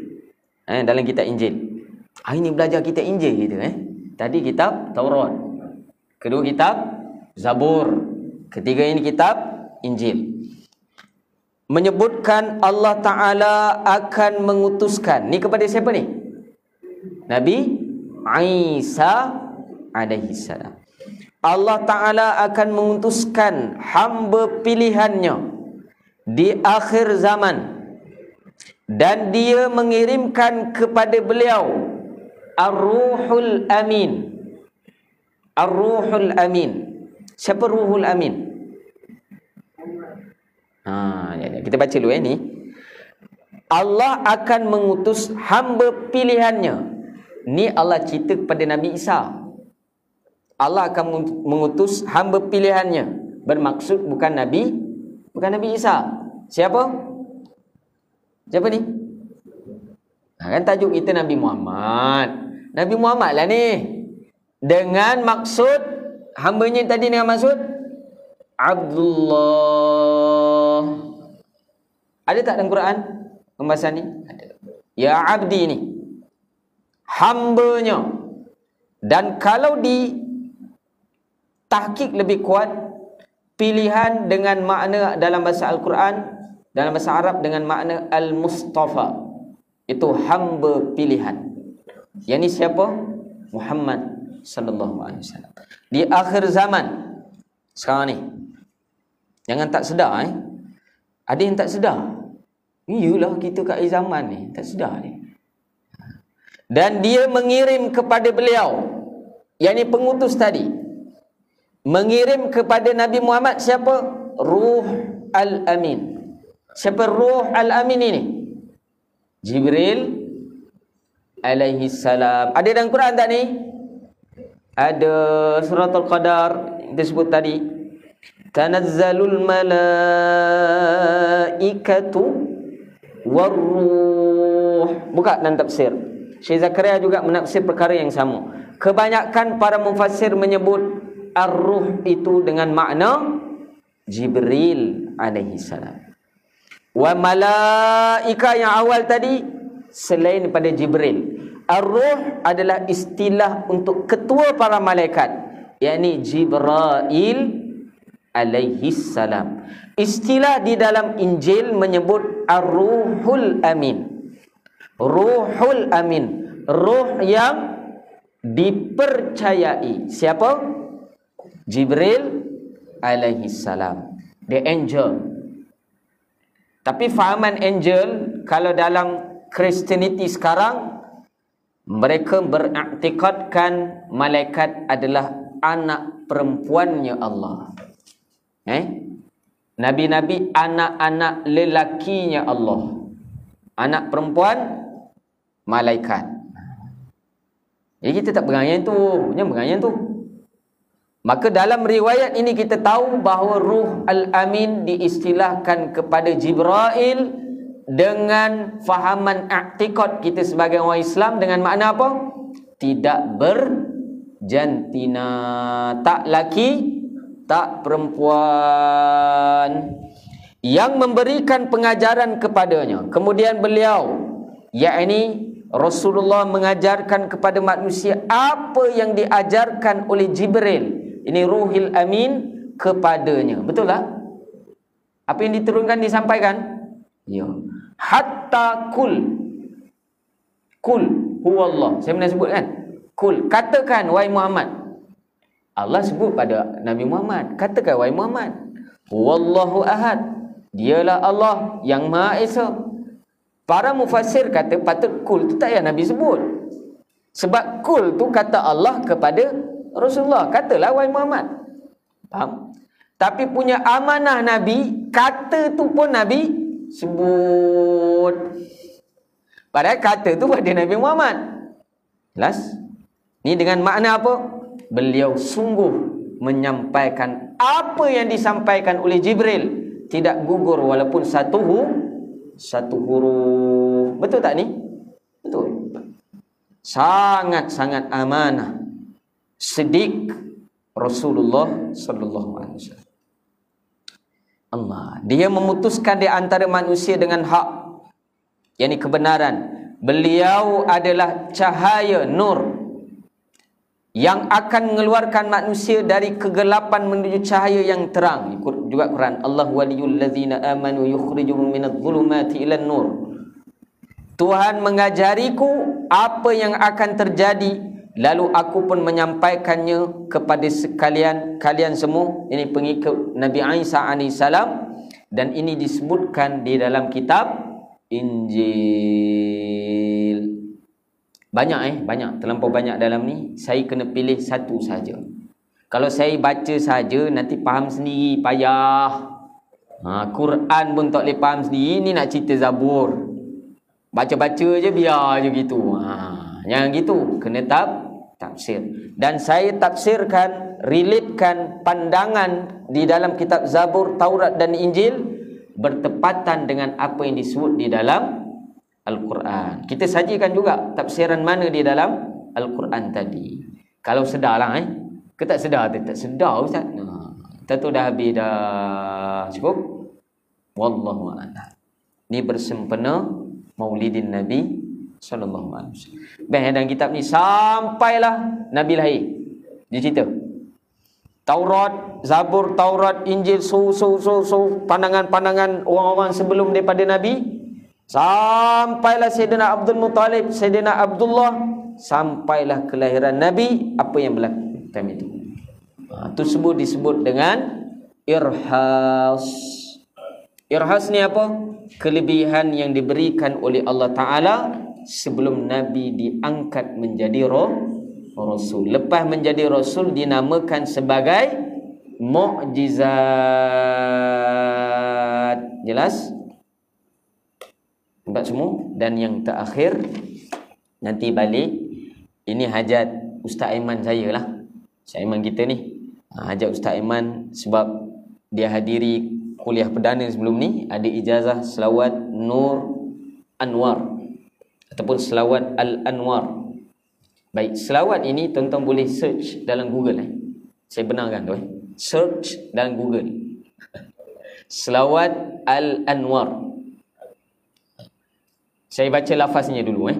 Dalam kitab Injil. Ini belajar kitab Injil kita. Tadi kitab Taurat, kedua kitab Zabur, ketiga ini kitab Injil. Menyebutkan Allah Ta'ala akan mengutuskan. Ni kepada siapa ni? Nabi Isa alaihi salam. Allah Ta'ala akan mengutuskan hamba pilihannya di akhir zaman, dan dia mengirimkan kepada beliau Ar-Ruhul Amin. Ar-Ruhul Amin. Siapa Ruhul Amin? Kita baca dulu ni. Allah akan mengutus hamba pilihannya. Ni Allah cerita kepada Nabi Isa. Allah akan mengutus hamba pilihannya. Bermaksud bukan Nabi Isa. Siapa ni? Kan tajuk kita Nabi Muhammad. Nabi Muhammad lah ni. Dengan maksud hambanya tadi, dengan maksud Abdullah. Ada tak dalam Quran pembahasan ni? Ada. Ya abdi ni, hambanya. Dan kalau di tahqiq lebih kuat, pilihan dengan makna dalam bahasa Al-Quran, dalam bahasa Arab dengan makna Al-Mustafa. Itu hamba pilihan. Yang ni siapa? Muhammad sallallahu alaihi wasallam. Di akhir zaman sekarang ni, jangan tak sedar ada yang tak sedar. Iyalah kita kat akhir zaman ni, tak sedar ni. Dan dia mengirim kepada beliau, yang ni pengutus tadi, mengirim kepada Nabi Muhammad siapa? Ruh Al-Amin. Siapa Ruh Al-Amin ini? Jibril alaihi salam. Ada dalam Quran tak ni? Ada surah Al-Qadar disebut tadi. Tanazzalul malaikatu warruh. Buka dalam tafsir. Syekh Zakaria juga menafsir perkara yang sama. Kebanyakan para mufassir menyebut ar-ruh itu dengan makna Jibril alaihi salam. Wa malaika yang awal tadi selain daripada Jibril. Ar-ruh adalah istilah untuk ketua para malaikat, yakni Jibril alaihi salam. Istilah di dalam Injil menyebut ar-ruhul amin. Ruhul amin, ruh yang dipercayai. Siapa? Jibril alaihi salam, the angel. Tapi fahaman angel kalau dalam Christianity sekarang, mereka beriktikadkan malaikat adalah anak perempuannya Allah. Nabi-nabi anak-anak lelakinya Allah. Anak perempuan malaikat. Jadi kita tak pegang yang tu, jangan pegang yang tu. Maka dalam riwayat ini kita tahu bahawa Ruh Al-Amin diistilahkan kepada Jibril dengan fahaman i'tikad kita sebagai orang Islam dengan makna apa? Tidak berjantina, tak laki, tak perempuan, yang memberikan pengajaran kepadanya. Kemudian beliau, yakni Rasulullah, mengajarkan kepada manusia apa yang diajarkan oleh Jibril, ini Ruhul Amin, kepadanya. Betul lah? Apa yang diturunkan disampaikan? Ya. Hatta kul huwallah. Saya pernah sebut kan? Kul, katakan wahai Muhammad. Allah sebut pada Nabi Muhammad, katakan wahai Muhammad, huwallahu ahad, dialah Allah yang Maha Esa. Para mufassir kata patut kul tu tak payah Nabi sebut, sebab kul tu kata Allah kepada Rasulullah, katalah wahai Muhammad. Faham? Tapi punya amanah Nabi, kata tu pun Nabi sebut. Padahal kata tu pada Nabi Muhammad. Jelas? Ni dengan makna apa? Beliau sungguh menyampaikan apa yang disampaikan oleh Jibril, tidak gugur walaupun satu huruf. Betul tak ni? Betul. Sangat-sangat amanah. Siddiq Rasulullah sallallahu alaihi wasallam. Allah, dia memutuskan di antara manusia dengan hak, yakni kebenaran. Beliau adalah cahaya nur yang akan mengeluarkan manusia dari kegelapan menuju cahaya yang terang. Ikut juga Quran, Allah waliyul ladzina amanu yukhrijuhum minadh-dhulumati ilan nur. Tuhan mengajariku apa yang akan terjadi, lalu aku pun menyampaikannya kepada kalian semua. Ini pengikut Nabi Isa alaihissalam, dan ini disebutkan di dalam kitab Injil. Banyak terlampau banyak dalam ni. Saya kena pilih satu saja. Kalau saya baca saja nanti faham sendiri, payah. Quran pun tak boleh faham sendiri, ni nak cerita Zabur. Baca-baca je biar je gitu. Jangan gitu, kena tafsir. Dan saya tafsirkan, relatekan pandangan di dalam kitab Zabur, Taurat dan Injil bertepatan dengan apa yang disebut di dalam Al-Quran. Kita sajikan juga tafsiran mana di dalam Al-Quran tadi. Kalau sedarlah ke tak sedar? Tak sedar Ustaz. Kita tu dah habis dah. Cukup? Wallahu a'lam. Ni bersempena Maulidin Nabi sallallahu alaihi wasallam. Dalam kitab ni sampailah Nabi lahir. Dia cerita. Taurat, Zabur, Taurat, Injil, pandangan-pandangan orang-orang sebelum daripada Nabi, sampailah Sayyidina Abdul Muttalib, Sayyidina Abdullah, sampailah kelahiran Nabi. Apa yang berlaku time itu? Itu disebut dengan irhas. Irhas ni apa? Kelebihan yang diberikan oleh Allah Ta'ala sebelum Nabi diangkat menjadi Rasul. Lepas menjadi Rasul dinamakan sebagai mukjizat. Jelas? Nampak semua? Dan yang terakhir, nanti balik, ini hajat Ustaz Aiman saya lah. Ustaz Aiman kita ni. Hajat Ustaz Aiman sebab dia hadiri kuliah perdana sebelum ni, ada ijazah selawat Nur Anwar ataupun selawat Al-Anwar. Baik, selawat ini tuan-tuan boleh search dalam Google. Saya benarkan tu. Search dalam Google. Selawat Al-Anwar. Saya baca lafaznya dulu.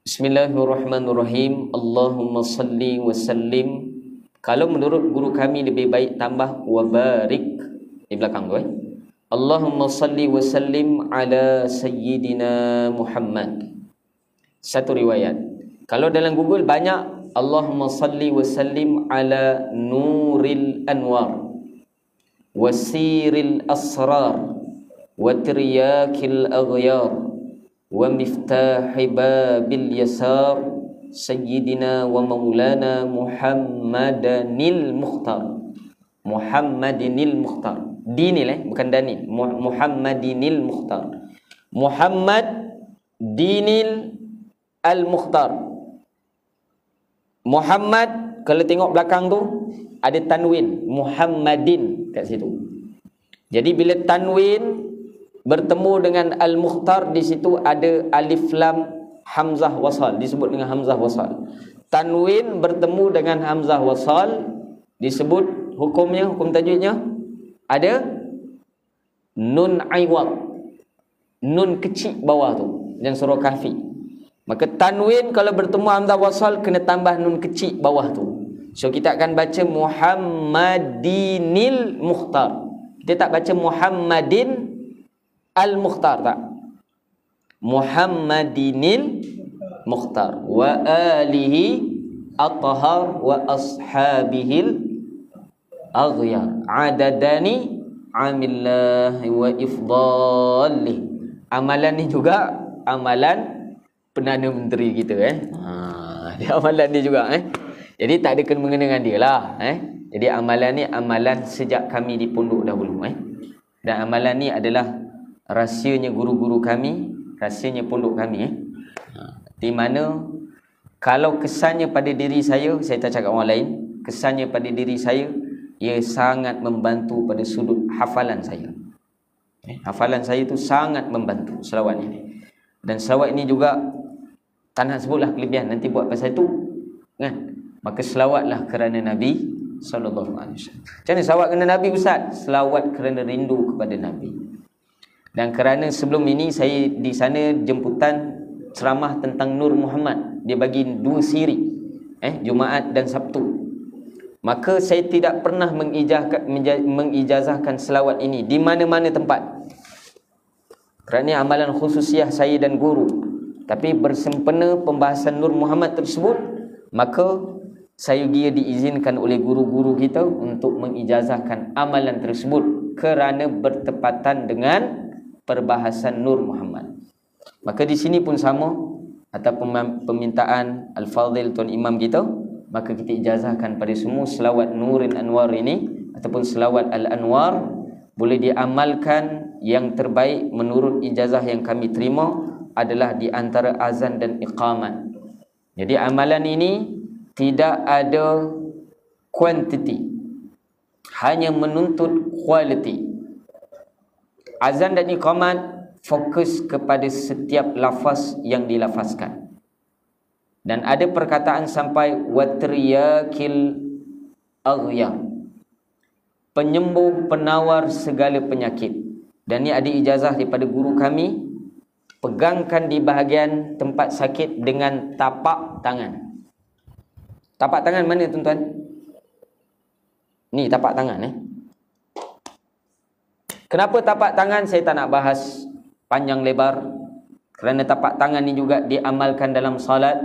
Bismillahirrahmanirrahim. Allahumma salli wa sallim. Kalau menurut guru kami lebih baik tambah wa barik di belakang tu. Allahumma salli wa sallim ala sayyidina Muhammad. Satu riwayat. Kalau dalam Google banyak Allahumma salli wa sallim ala nuril anwar wasiril asrar wa tiryakil aghyar wa miftahi babil yasar sayyidina wa maulana Muhammadanil Mukhtar. Muhammadinil Mukhtar. Dinil bukan Danil. Muhammadinil Mukhtar. Muhammad Dinil Al-Mukhtar. Muhammad, kalau tengok belakang tu ada tanwin, Muhammadin kat situ. Jadi bila tanwin bertemu dengan Al-Mukhtar, di situ ada alif lam hamzah wasal, disebut dengan hamzah wasal. Tanwin bertemu dengan hamzah wasal disebut hukumnya, hukum tajwidnya ada nun aiwad, nun kecil bawah tu yang surah Kahfi. Maka tanwin kalau bertemu hamzah wasal kena tambah nun kecil bawah tu. So kita akan baca Muhammadinil Mukhtar. Kita tak baca Muhammadin Al-Mukhtar, tak. Muhammadinil Mukhtar wa alihi at-tahar wa ashabihil aghyar adadani amillahi wa ifdali. Amalan ni juga amalan Perdana Menteri kita. Dia amalan dia juga. Jadi tak ada kena-mengena dengan dia lah. Jadi amalan ni amalan sejak kami di pondok dahulu. Dan amalan ni adalah rahsianya guru-guru kami, rahsianya pondok kami. Di mana kalau kesannya pada diri saya tak cakap orang lain, kesannya pada diri saya, ia sangat membantu pada sudut hafalan saya. Hafalan saya tu sangat membantu selawat ini. Dan selawat ini juga tak nak sebutlah kelebihan, nanti buat pasal itu kan. Maka selawatlah kerana Nabi sallallahu alaihi wasallam. Macam mana selawat kerana Nabi, Ustaz? Selawat kerana rindu kepada Nabi. Dan kerana sebelum ini saya di sana jemputan ceramah tentang Nur Muhammad, dia bagi 2 siri, Jumaat dan Sabtu. Maka saya tidak pernah mengijazahkan selawat ini di mana-mana tempat. Kerana amalan khususiah saya dan guru. Tapi bersempena pembahasan Nur Muhammad tersebut, maka saya diizinkan oleh guru-guru kita untuk mengijazahkan amalan tersebut kerana bertepatan dengan perbahasan Nur Muhammad. Maka di sini pun sama, atas permintaan Al-Fadhil Tuan Imam kita, maka kita ijazahkan pada semua selawat Nurin Anwar ini ataupun selawat Al-Anwar boleh diamalkan. Yang terbaik menurut ijazah yang kami terima adalah di antara azan dan iqamat. Jadi amalan ini tidak ada quantity, hanya menuntut quality. Azan dan iqamat fokus kepada setiap lafaz yang dilafazkan. Dan ada perkataan sampai watriyakil aghyar, penyembuh penawar segala penyakit. Dan ni ada ijazah daripada guru kami, pegangkan di bahagian tempat sakit dengan tapak tangan. Tapak tangan mana tuan-tuan? Ni tapak tangan Kenapa tapak tangan saya tak nak bahas panjang lebar, kerana tapak tangan ni juga diamalkan dalam salat.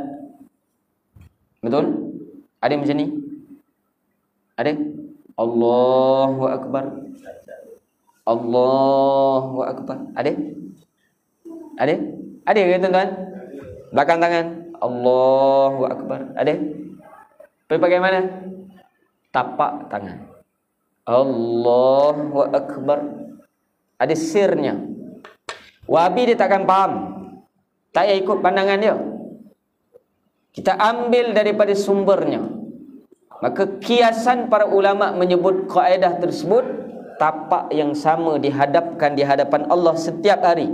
Betul? Ada macam ni? Ada? Allahu Akbar. Allahu Akbar. Ada? Ada? Ada ke tuan-tuan? Belakang tangan. Allahu Akbar. Ada? Pergi pakai mana? Tapak tangan. Allahu Akbar. Ada sirnya. Wahabi dia takkan faham. Tak payah ikut pandangan dia. Kita ambil daripada sumbernya. Maka kiasan para ulama menyebut kaedah tersebut, tapak yang sama dihadapkan di hadapan Allah setiap hari.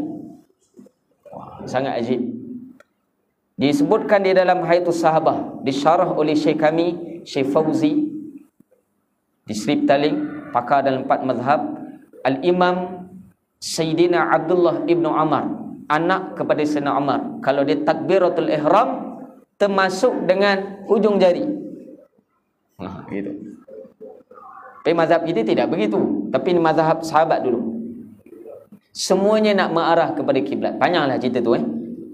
Wah, sangat ajib. Disebutkan di dalam Hayatus Sahabah, disyarah oleh Syekh kami, Syekh Fauzi, di Srip Taling, pakar dalam 4 mazhab. Al-Imam Sayyidina Abdullah ibn Umar, anak kepada Sayyidina Umar, kalau dia takbiratul ihram termasuk dengan hujung jari. Gitu. Tapi mazhab kita tidak begitu. Tapi ini mazhab sahabat dulu. Semuanya nak mengarah kepada kiblat. Panjanglah cerita tu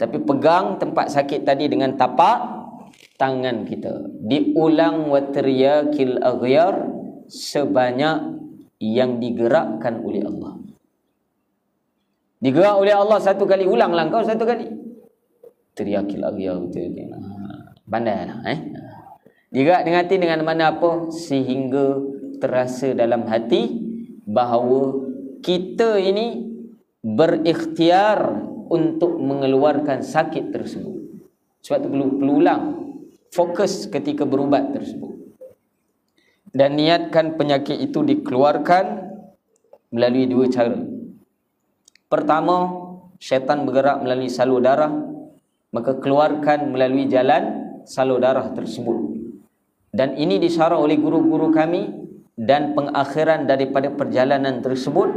Tapi pegang tempat sakit tadi dengan tapak tangan kita. Diulang watriyakil aghyar sebanyak yang digerakkan oleh Allah. Digerak oleh Allah satu kali, ulanglah kau satu kali. Triyakil aghyar betul. Pandailah Digerak dengan hati dengan mana apa sehingga terasa dalam hati bahawa kita ini berikhtiar untuk mengeluarkan sakit tersebut. Sebab tu perlu ulang, fokus ketika berubat tersebut. Dan niatkan penyakit itu dikeluarkan melalui 2 cara. Pertama, syaitan bergerak melalui salur darah, maka keluarkan melalui jalan salur darah tersebut. Dan ini disyarah oleh guru-guru kami, dan pengakhiran daripada perjalanan tersebut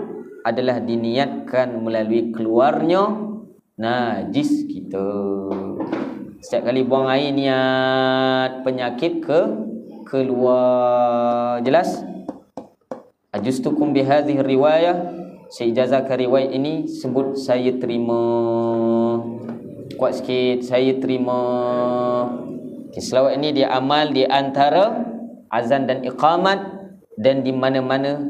adalah diniatkan melalui keluarnya najis kita. Setiap kali buang air, niat penyakit keluar. Jelas? Ajustukum bihadhihi riwayah, saya ijazahkan riwayat ini, sebut saya terima. Kuat sikit, saya terima. Selawat ini dia amal di antara azan dan iqamat, dan di mana-mana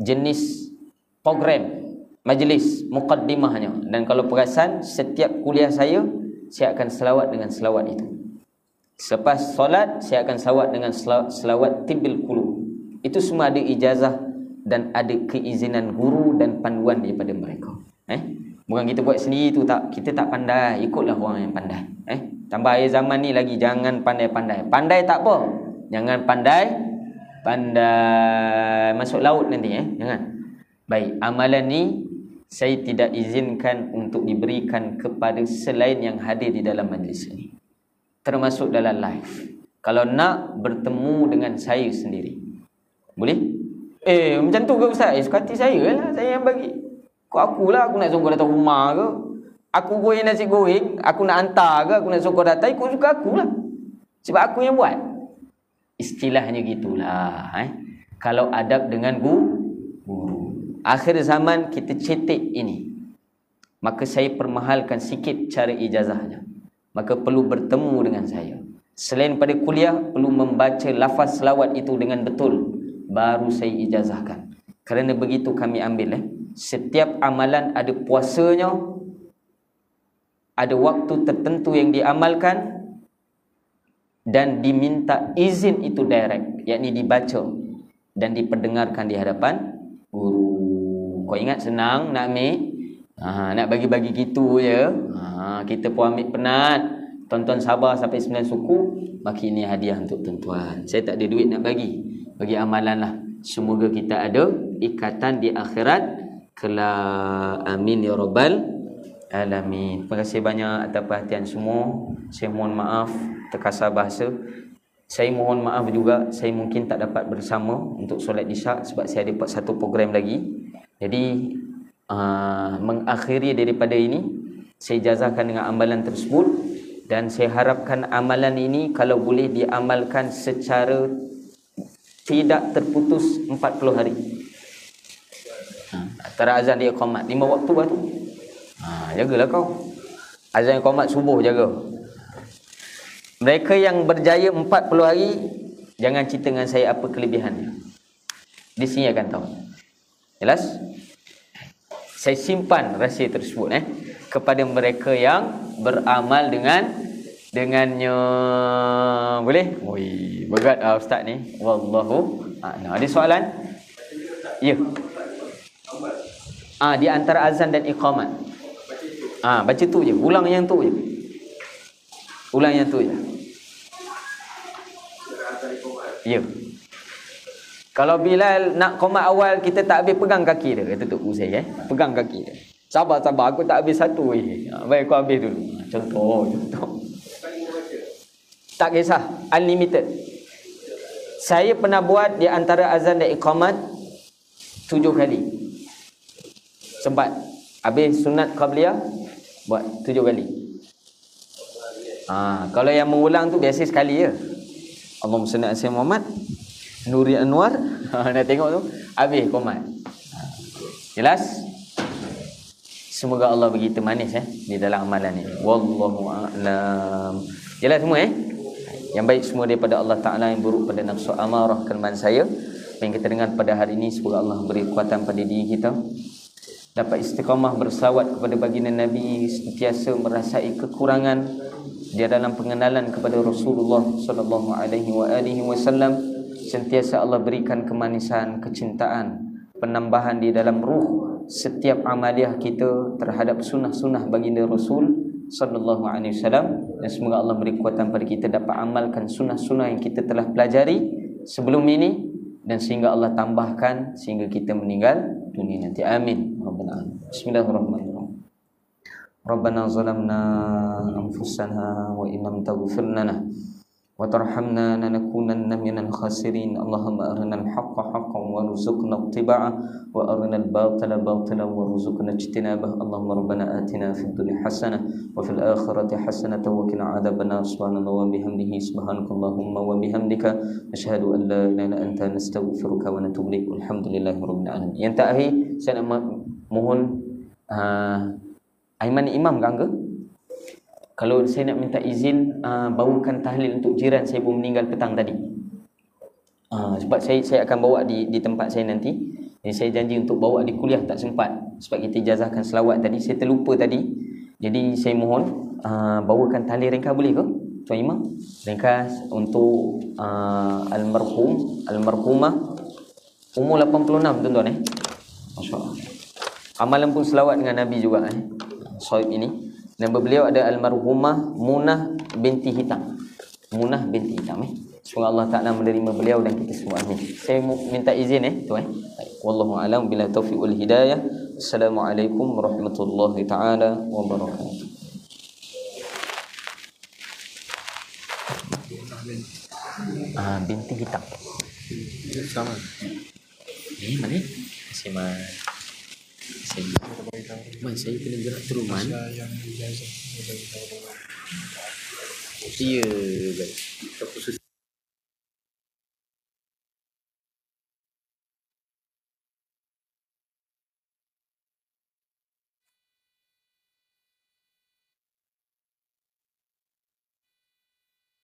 jenis program majlis muqaddimahnya. Dan kalau perasan, setiap kuliah saya akan selawat dengan selawat itu. Selepas solat, saya akan selawat dengan selawat tibbil qulub. Itu semua ada ijazah dan ada keizinan guru dan panduan daripada mereka. Bukan kita buat sendiri tu, tak. Kita tak pandai, ikutlah orang yang pandai. Tambah akhir zaman ni lagi, jangan pandai-pandai. Pandai tak apa, jangan pandai masuk laut nanti. Jangan. Baik, amalan ni saya tidak izinkan untuk diberikan kepada selain yang hadir di dalam majlis ini, termasuk dalam live. Kalau nak bertemu dengan saya sendiri, boleh? Macam tu ke Ustaz? Suka hati saya lah, saya yang bagi. Kau akulah, aku nak suruh kau datang rumah ke? Aku goreng nasi goreng, aku nak hantar ke? Aku nak suruh kau datang, ikut suka akulah. Sebab aku yang buat. Istilahnya gitulah. Kalau adab dengan guru. Akhir zaman kita cetek ini, maka saya permahalkan sikit cara ijazahnya. Maka perlu bertemu dengan saya. Selain pada kuliah, perlu membaca lafaz selawat itu dengan betul, baru saya ijazahkan. Kerana begitu kami ambil. Setiap amalan ada puasanya, ada waktu tertentu yang diamalkan, dan diminta izin itu direct, yakni dibaca dan diperdengarkan di hadapan guru. Kau ingat senang nak ambil, nak bagi-bagi gitu je. Kita pun ambil penat. Tuan-tuan sabar sampai 9 suku, bagi ini hadiah untuk tuan-tuan. Saya tak ada duit nak bagi amalan lah. Semoga kita ada ikatan di akhirat kelak. Amin ya rabbal alamin. Terima kasih banyak atas perhatian semua. Saya mohon maaf terkasar bahasa. Saya mohon maaf juga, saya mungkin tak dapat bersama untuk solat isyak sebab saya ada satu program lagi. Jadi mengakhiri daripada ini, saya jazahkan dengan amalan tersebut, dan saya harapkan amalan ini kalau boleh diamalkan secara tidak terputus 40 hari. Antara azan dia iqamat 5 waktu tu. Jagalah kau. Azan iqamat subuh jaga. Mereka yang berjaya 40 hari, jangan cerita dengan saya apa kelebihannya. Di sini akan tahu. Jelas? Saya simpan rahsia tersebut kepada mereka yang beramal dengannya. Boleh? Oi, berat ustaz ni. Wallahu a'lam. Ada soalan? Ya. Di antara azan dan iqamat. Baca tu je. Ulang yang tu je. Ulang yang tu je. Ya. Kalau Bilal nak qomat awal, kita tak habis pegang kaki dia. Kata Tok Guru saya pegang kaki dia. Sabar, aku tak habis satu baik aku habis dulu. Contoh. Tak kisah, unlimited. Saya pernah buat di antara azan dan iqamat 7 kali. Sempat. Habis sunat qabliyah buat 7 kali. Kalau yang mengulang tu biasa sekali je. Allahumma salli ala sayyidina Muhammad Nuri Anwar. Nak tengok tu habis qomat. Jelas? Semoga Allah bagi kita manis di dalam amalan ni. Wallahu a'lam. Jelas semua Yang baik semua daripada Allah Ta'ala, yang buruk pada nafsu amarah kelemahan saya. Yang kita dengar pada hari ini, semoga Allah beri kekuatan pada diri kita, dapat istiqamah bersalawat kepada baginda Nabi, sentiasa merasai kekurangan di dalam pengenalan kepada Rasulullah sallallahu alaihi wasallam. Sentiasa Allah berikan kemanisan, kecintaan, penambahan di dalam ruh setiap amaliah kita terhadap sunnah-sunnah baginda Rasul sallallahu alaihi wasallam. Dan semoga Allah beri kekuatan pada kita dapat amalkan sunnah-sunnah yang kita telah pelajari sebelum ini, dan sehingga Allah tambahkan sehingga kita meninggal dunia nanti. Amin. Bismillahirrahmanirrahim. Rabbana zalamna anfusana wa in lam taghfir lana wa tarhamna lanakunanna minal khasirin. Allahumma arinal haqqa haqqan warzuqna ittiba'ah wa arinal batila batilan warzuqna ijtinabah. Allahumma rabbana atina fid dunya hasanah wa fil akhirati hasanah wa qina adzabannar. Subhanallahi wa bihamdihi, subhanakallahumma wa bihamdika, asyhadu an la ilaha illa anta, nastaghfiruka wa natubu ilaik. Alhamdulillahirabbil alamin. Yang terakhir saya nak mohon Aiman imam ke angka? Kalau saya nak minta izin bawakan tahlil untuk jiran saya pun meninggal petang tadi. Sebab saya akan bawa di tempat saya nanti. Jadi saya janji untuk bawa di kuliah tak sempat sebab kita ijazahkan selawat tadi. Saya terlupa tadi. Jadi saya mohon bawakan tahlil ringkas, boleh ke Tuan Imam? Ringkas untuk almarhumah umur 86 tuan-tuan Masya-Allah. Amalan pun selawat dengan Nabi juga Soib ini. Nama beliau ada almarhumah Munah binti Hitam. Munah binti Hitam Semoga Allah Ta'ala menerima beliau dan kita semua. Amin. Saya minta izin tu Wallahu a'lam bila taufiq wal hidayah. Assalamualaikum warahmatullahi taala wabarakatuh. Binti Hitam. Sama. Ini mana? Terima saya kena gerak terus man. Ya, baik.